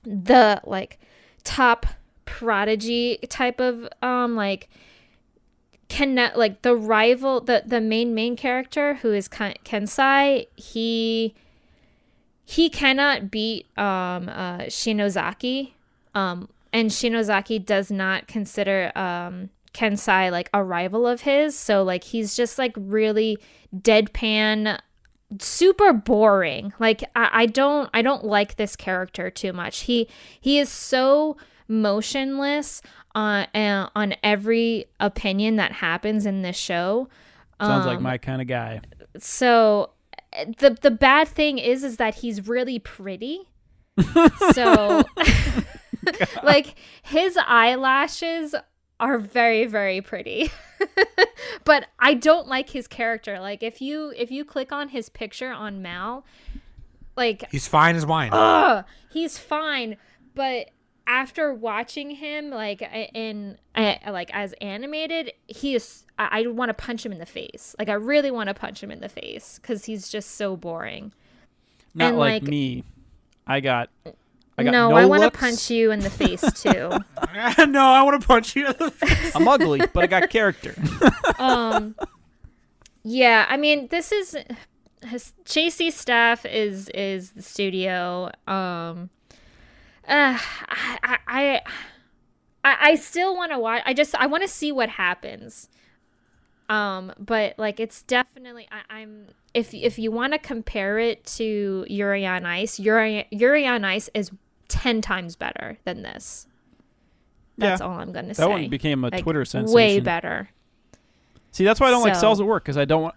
the like top prodigy type of like cannot like the rival the main character who is Kensai. He cannot beat Shinozaki. And Shinozaki does not consider Kensai like a rival of his, so like he's just like really deadpan, super boring. Like I don't like this character too much. He is so motionless on every opinion that happens in this show. Sounds like my kind of guy. So the bad thing is that he's really pretty. So like his eyelashes are very, very pretty. But I don't like his character. Like if you click on his picture on Mal, like He's fine as wine. he's fine, but after watching him like in like as animated, he is I want to punch him in the face. Like I really want to punch him in the face cuz he's just so boring. Not and, like like- me. I got No, no I want to looks. punch you in the face too. No, I want to punch you in the face. I'm ugly, but I got character. Yeah, I mean, this is JC Staff is the studio. I still want to watch. I want to see what happens. But like it's definitely I'm if you want to compare it to Yuri on Ice, Yuri on Ice is 10 times better than this. That's all I'm gonna say. That one became a Like, Twitter sensation. way better. See, that's why I don't like So- Cells at Work because I don't want.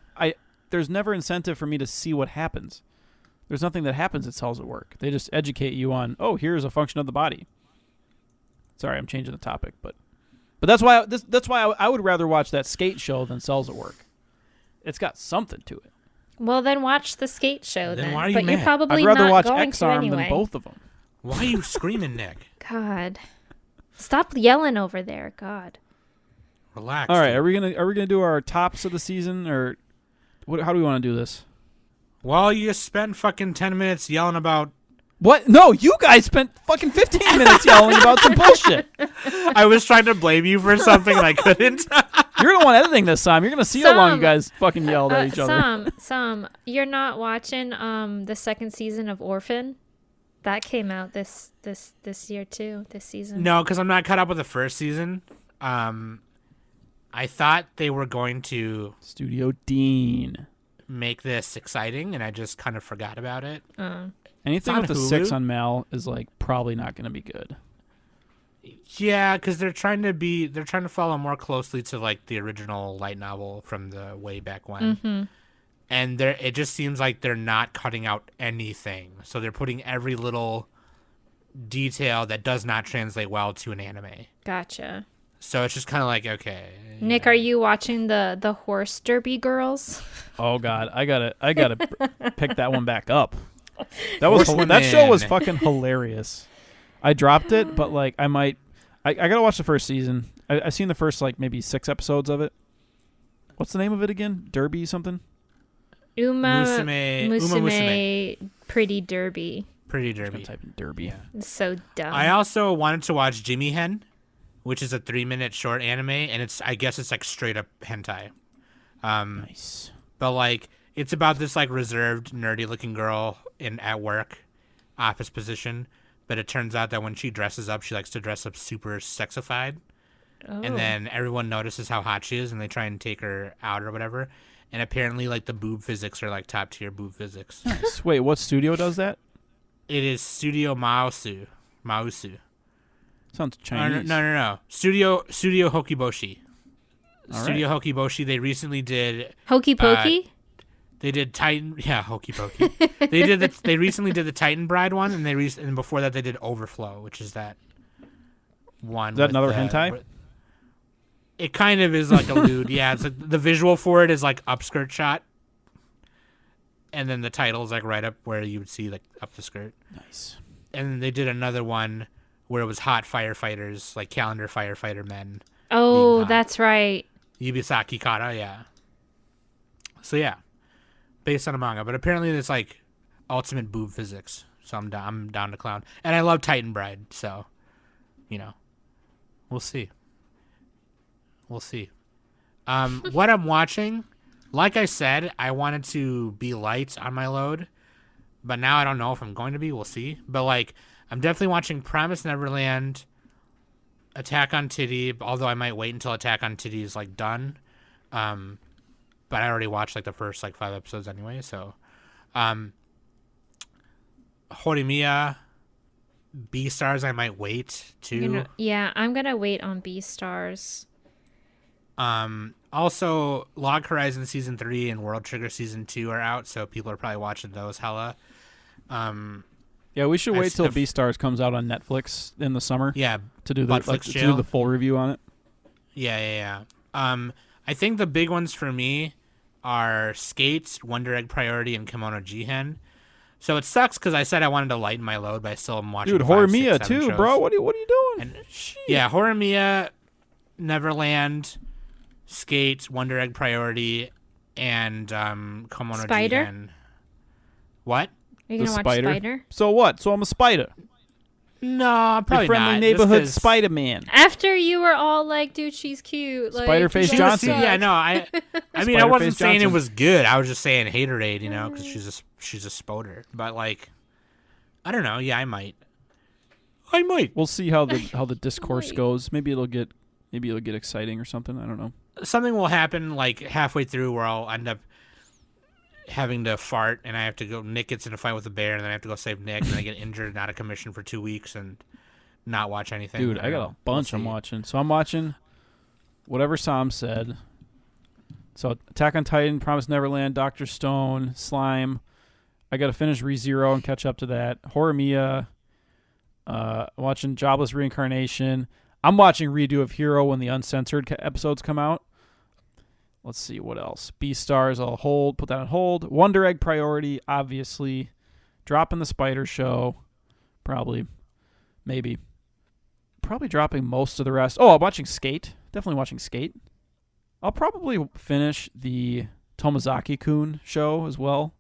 There's never incentive for me to see what happens. There's nothing that happens at Cells at Work. They just educate you on, oh, here's a function of the body. Sorry, I'm changing the topic, but that's why I would rather watch that skate show than Cells at Work. It's got something to it. Well, then watch the skate show Then then. why are you but you're mad? probably I'd rather not watch going X Arm to anyway. than both of them. Why are you screaming, Nick? God, stop yelling over there. God. Relax. All right, dude. are we gonna do our tops of the season or what? How do we want to do this? Well, you spent fucking 10 minutes yelling about. What? No, you guys spent fucking 15 minutes yelling about some bullshit. I was trying to blame you for something and I couldn't. You're the one editing this time. You're gonna see how long you guys fucking yelled at each other. You're not watching the second season of Orphan? That came out this year too. This season. No, because I'm not caught up with the first season. I thought they were going to Studio Dean. make this exciting, and I just kind of forgot about it. Anything on with the Hulu. 6 on Mal is like probably not going to be good. Yeah, because they're trying to follow more closely to like the original light novel from the way back when, and it just seems like they're not cutting out anything. So they're putting every little detail that does not translate well to an anime. Gotcha. So it's just kind of like, okay. Nick, are you watching the horse derby girls? Oh God, I gotta pick that one back up. That Horsewomen. show was fucking hilarious. I dropped it, but like I gotta watch the first season. I've seen the first like maybe 6 episodes of it. What's the name of it again? Derby something? Musume. Pretty Derby. Pretty I'm gonna Derby. type in Derby. Yeah. It's so dumb. I also wanted to watch Jimmy Hen, which is a 3-minute short anime, and I guess it's like straight up hentai. Nice. But like it's about this like reserved, nerdy looking girl at work, office position. But it turns out that when she dresses up, she likes to dress up super sexified. Oh. And then everyone notices how hot she is, and they try and take her out or whatever. And apparently, like the boob physics are like top tier boob physics. Nice. Wait, what studio does that? It is Studio Maosu. Sounds Chinese. No. Studio Hokiboshi. All Studio Hokiboshi. They recently did. Hokey Pokey? They did Titan. Yeah, Hokey Pokey. They recently did the Titan Bride one, and and before that they did Overflow, which is that one. Is that with another hentai? It kind of is like a lewd. Yeah, it's like the visual for it is like upskirt shot, and then the title is like right up where you would see like up the skirt. Nice. And then they did another one where it was hot firefighters, like calendar firefighter men. Oh, being hot. that's right. Yubisaki Kara, yeah. So yeah, based on a manga, but apparently it's like ultimate boob physics. So I'm down to clown, and I love Titan Bride. So, we'll see. What I'm watching, like I said, I wanted to be light on my load, but now I don't know if I'm going to be. We'll see. But like, I'm definitely watching Promise Neverland, Attack on Titty, although I might wait until Attack on Titty is like done. But I already watched like the first like 5 episodes anyway, so Horimiya, Beastars I might wait too. Yeah, I'm gonna wait on Beastars. Also Log Horizon season 3 and World Trigger season 2 are out, so people are probably watching those hella. Yeah, we should wait till the Beastars comes out on Netflix in the summer. Yeah, to do the Buttflix to Jail. do the full review on it. Yeah. I think the big ones for me are Skates, Wonder Egg Priority, and Kimono Jihen. So it sucks because I said I wanted to lighten my load, but I still am watching. Dude, 5, 6, Horimiya 7 too, shows. bro. What are you doing? And, yeah, Horimiya, Neverland, Skates, Wonder Egg Priority, and Kimono Spider? Jihen. What? Are you The gonna watch spider? Spider? So what? So I'm a spider. No, probably Your friendly not. neighborhood just 'cause- Spider-Man. After you were all like, dude, she's cute. Like, Spider-Face she Johnson. sucks. Yeah, no, I mean, I Spider-Face wasn't saying it Johnson. was good. I was just saying haterade, because she's a spoder. But like, I don't know. Yeah, I might. We'll see how the discourse Wait. goes. Maybe it'll get exciting or something. I don't know. Something will happen like halfway through where I'll end up having to fart, and I have to go. Nick gets in a fight with a bear, and then I have to go save Nick, and I get injured and out of commission for 2 weeks and not watch anything. Dude, I got a bunch I'm watching. So I'm watching whatever Sam said. So Attack on Titan, Promise Neverland, Dr. Stone, Slime. I got to finish ReZero and catch up to that. Horimiya. Watching Jobless Reincarnation. I'm watching redo of Hero when the uncensored episodes come out. Let's see what else. Beastars, I'll put that on hold. Wonder Egg Priority, obviously. Dropping the Spider Show, probably, maybe. Probably dropping most of the rest. Oh, I'm watching Skate. Definitely watching Skate. I'll probably finish the Tomazaki-kun show as well.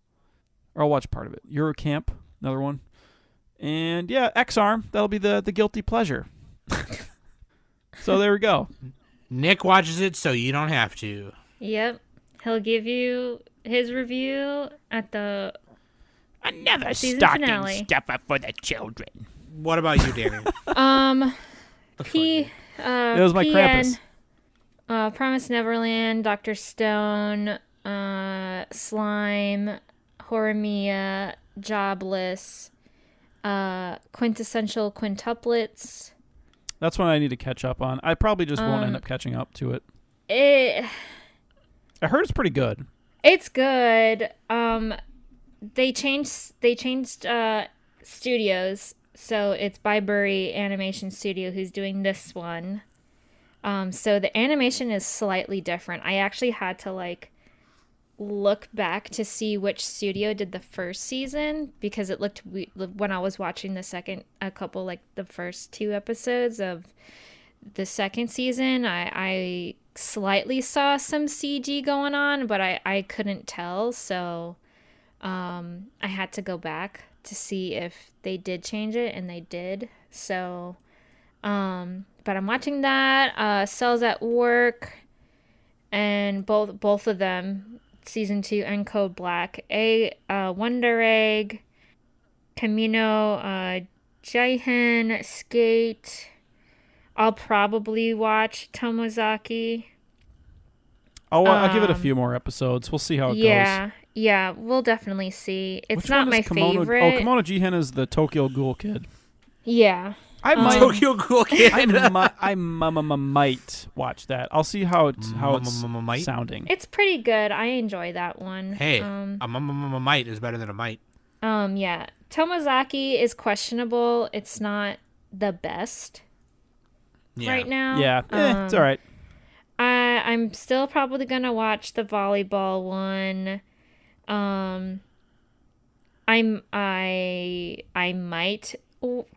Or I'll watch part of it. Eurocamp, another one. And yeah, X-Arm. That'll be the guilty pleasure. So there we go. Nick watches it, so you don't have to. Yep. He'll give you his review at the Another Season stocking finale. stuffer for the children. What about you, Danny? P. It was my PN, Krampus. Promise Neverland, Dr. Stone, Slime, Horimiya, Jobless, Quintessential Quintuplets. That's one I need to catch up on. I probably just won't end up catching up to it. I heard it's pretty good. It's good. They changed studios, so it's Bybury Animation Studio who's doing this one. So the animation is slightly different. I actually had to look back to see which studio did the first season because it looked when I was watching the first 2 episodes of the second season, I slightly saw some CG going on, but I couldn't tell, so I had to go back to see if they did change it, and they did. So but I'm watching that. Cells at Work, and both of them, season 2 and Code Black. Wonder Egg, Camino, Jihen, Skate. I'll probably watch Tomozaki. I'll give it a few more episodes. We'll see how it goes. Yeah, we'll definitely see. It's Which not one my is Kimono? favorite. Oh, Kimono Jihen is the Tokyo Ghoul kid. Yeah. I might, Tokyo Ghoul Kid. I might watch that. I'll see how it's Might? sounding. It's pretty good. I enjoy that one. Hey, a might is better than a might. Yeah. Tomozaki is questionable. It's not the best right now. Yeah, it's all right. I'm still probably gonna watch the volleyball one. I might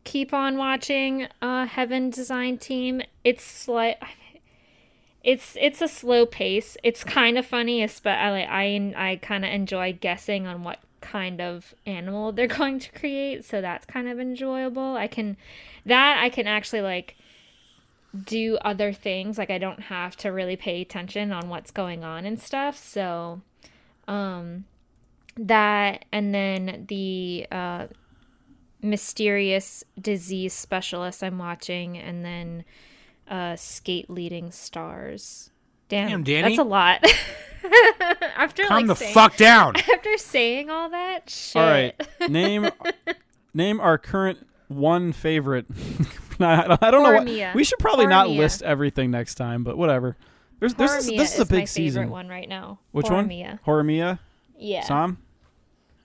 keep on watching Heaven Design Team. It's a slow pace. It's kind of funny, but I kind of enjoy guessing on what kind of animal they're going to create, so that's kind of enjoyable. I can actually do other things. I don't have to really pay attention on what's going on and stuff. So that, and then the Mysterious Disease Specialist I'm watching, and then Skate Leading Stars. Damn, Danny. that's a lot. After Calm the fuck down. After saying all that shit. All right, name our current one favorite. I don't know. Horimiya. We should probably not Horimiya. list everything next time, but whatever. This is a Horimiya big is my favorite season. one right now. Which Horimiya. one? Horimiya. Yeah. Sam.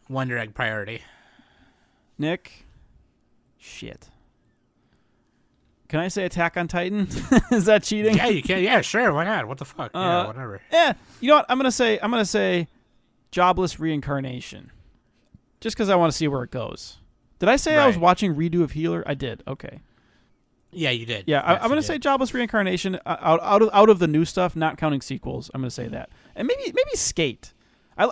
Wonder Egg priority. Nick. Shit. Can I say Attack on Titan? Is that cheating? Yeah, you can. Yeah, sure. Why not? What the fuck? Yeah, whatever. You know what? I'm gonna say Jobless Reincarnation. Just because I want to see where it goes. Did I say I was Right. watching Redo of Healer? I did. Okay. Yeah, you did. Yeah, Yes, I'm gonna you say did. Jobless Reincarnation out of the new stuff, not counting sequels. I'm gonna say that, and maybe Skate. I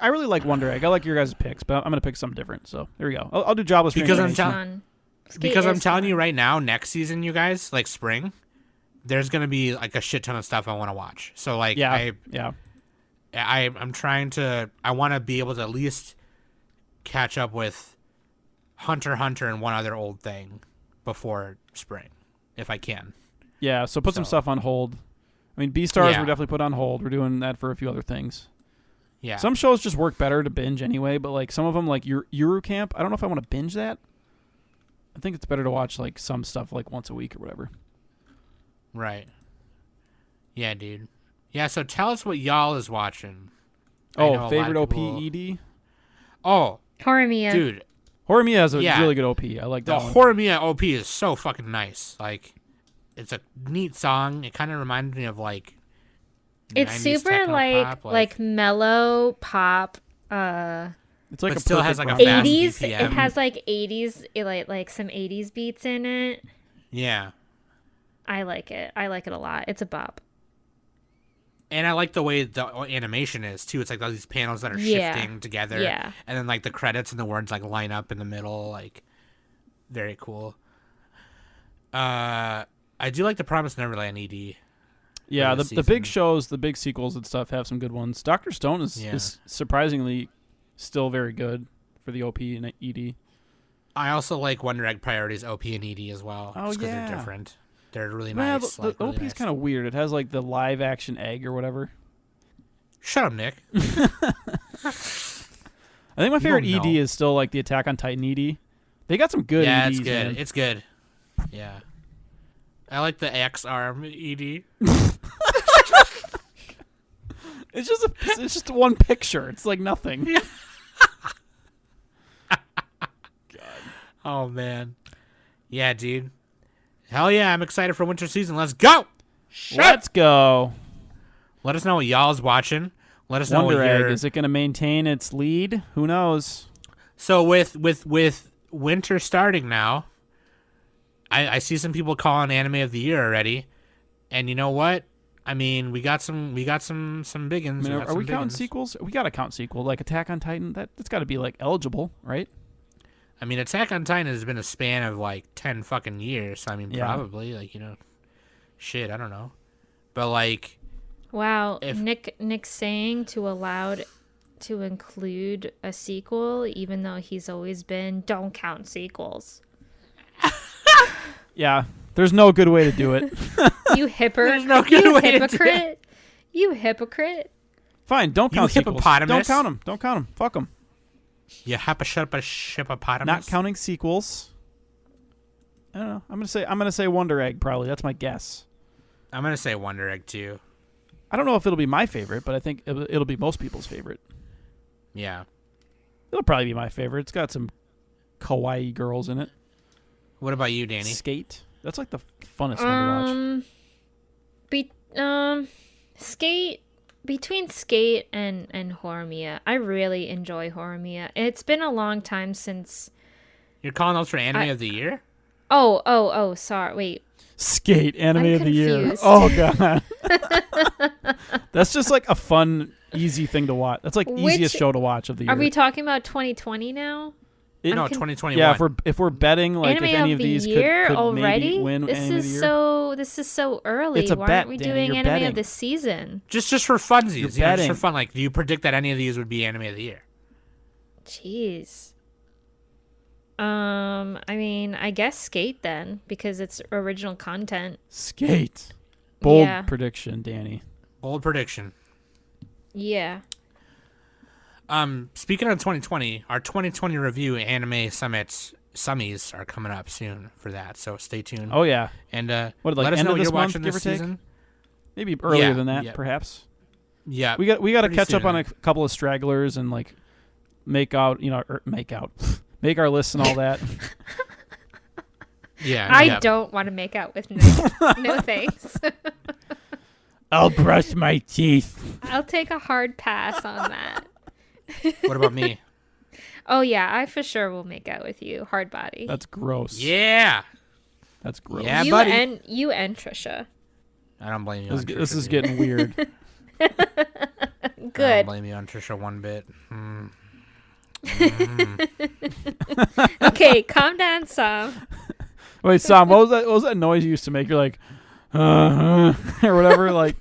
really like Wonder Egg. I like your guys' picks, but I'm gonna pick something different. So there we go. I'll do Jobless Because I'm Reincarnation. telling- Skate Because I'm is telling fun. you right now, next season, you guys, spring, there's gonna be a shit ton of stuff I want to watch. So yeah. I'm trying to. I want to be able to at least catch up with Hunter x Hunter and one other old thing before spring, if I can. Yeah, so put some So- stuff on hold. I mean, Beastars Yeah. were definitely put on hold. We're doing that for a few other things. Yeah. Some shows just work better to binge anyway, but some of them, like Eurocamp, I don't know if I want to binge that. I think it's better to watch some stuff once a week or whatever. Right. Yeah, dude. Yeah. So tell us what y'all is watching. I know a lot Oh, of favorite people- OP-ED? Oh, Horimiya. dude. Horimiya has a Yeah. really good OP. I like The that one. Horimiya OP is so fucking nice. It's a neat song. It kind of reminded me of It's 90s super techno pop, mellow pop. It's like but a still perfect has, a blend. fast 80s. BPM. It has 80s, like some 80s beats in it. Yeah. I like it. I like it a lot. It's a bop. And I like the way the animation is too. It's all these panels that are Yeah. shifting together. Yeah. And then the credits and the words line up in the middle. Very cool. I do like the Promised Neverland ED. Yeah, for the this big season. shows, the big sequels and stuff have some good ones. Dr. Stone is surprisingly still very good for the OP and ED. I also like Wonder Egg Priorities OP and ED as well. Oh, just 'cause yeah. they're different. They're really Well, nice. the like, really OP is nice. kind of weird. It has like the live action egg or whatever. Shut up, Nick. I think my favorite don't ED know. is still like the Attack on Titan ED. They got some good yeah, EDs, it's good. man. It's good. Yeah. I like the X arm ED. It's just one picture. It's like nothing. Oh man. Yeah, dude. Hell yeah, I'm excited for winter season. Let's go. Let's go. Let us know what y'all's watching. Let us know Wonder what Egg, you're... is it going to maintain its lead? Who knows? So with winter starting now, I see some people calling anime of the year already. And you know what? I mean, we got some biggins. I mean, are we counting biggins. sequels? We got to count sequel. Like Attack on Titan, that's got to be like eligible, right? I mean, Attack on Titan has been a span of like 10 fucking years. So I mean, Yeah. probably like, you know, shit, I don't know. But like, Wow, If- Nick's saying to include a sequel, even though he's always been don't count sequels. Yeah. There's no good way to do it. You There's no good you way to do hypocrite! You hypocrite! Fine, don't You count sequels. hippopotamus. Don't count them. Don't count them. Fuck them. you hippopotamus. Not counting sequels. I don't know. I'm gonna say Wonder Egg probably. That's my guess. I'm gonna say Wonder Egg too. I don't know if it'll be my favorite, but I think it'll be most people's favorite. Yeah. It'll probably be my favorite. It's got some kawaii girls in it. What about you, Danny? Skate. That's like the funnest one to watch. Skate between Skate and Horimiya. I really enjoy Horimiya. It's been a long time since. You're calling those for anime of the year? Oh, sorry. Wait. Skate anime I'm of the year. confused. Oh god. That's just like a fun, easy thing to watch. That's like easiest show to watch of the year. Are we talking about 2020 now? It- No, I'm con- 2021. Yeah, if we're betting like Anime if any of of the these year could already? maybe win This anime of the is year. this is so early. It's a Why bet, aren't we Danny, doing you're anime betting. of the season? just for funsies, You're you know, just betting. for fun. Like, do you predict that any of these would be anime of the year? Jeez. I mean, I guess Skate then because it's original content. Skate. Bold Yeah. prediction, Danny. Bold prediction. Yeah. Speaking of 2020, our 2020 review anime summies are coming up soon for that. So stay tuned. Oh yeah. And What, like let us end know of what this you're month, watching give this or take? season. Maybe earlier Yeah, than that, yeah. perhaps. Yeah, We got to pretty catch up soon. on a couple of stragglers and like make our lists and all that. yeah. I yeah. don't want to make out with no, no thanks. I'll brush my teeth. I'll take a hard pass on that. What about me? Oh yeah, I for sure will make out with you. Hard body. That's gross. Yeah. That's gross. Yeah, you buddy. and Trisha. I don't blame you. This, on this Trisha, is dude. getting weird. I don't Good. blame you on Trisha one bit. Okay, calm down, Sam. Wait, Sam, what was that noise you used to make? You're like, or whatever, like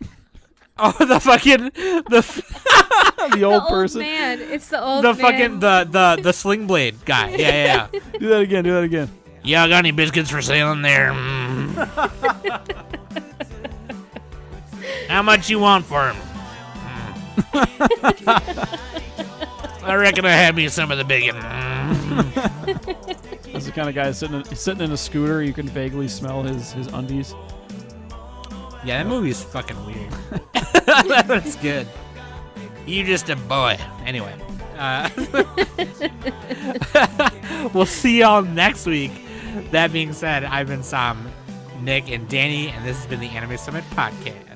Oh, the fucking the old The person. old man. It's the old the man. fucking the sling blade guy. Yeah. Do that again. Do that again. Yeah, got any biscuits for sale in there? How much you want for him? I reckon I had me some of the bacon. That's the kind of guy sitting in a scooter. You can vaguely smell his undies. Yeah, that movie's fucking weird. That's good. You just a boy. Anyway, we'll see y'all next week. That being said, I've been Sam, Nick, and Danny, and this has been the Anime Summit Podcast.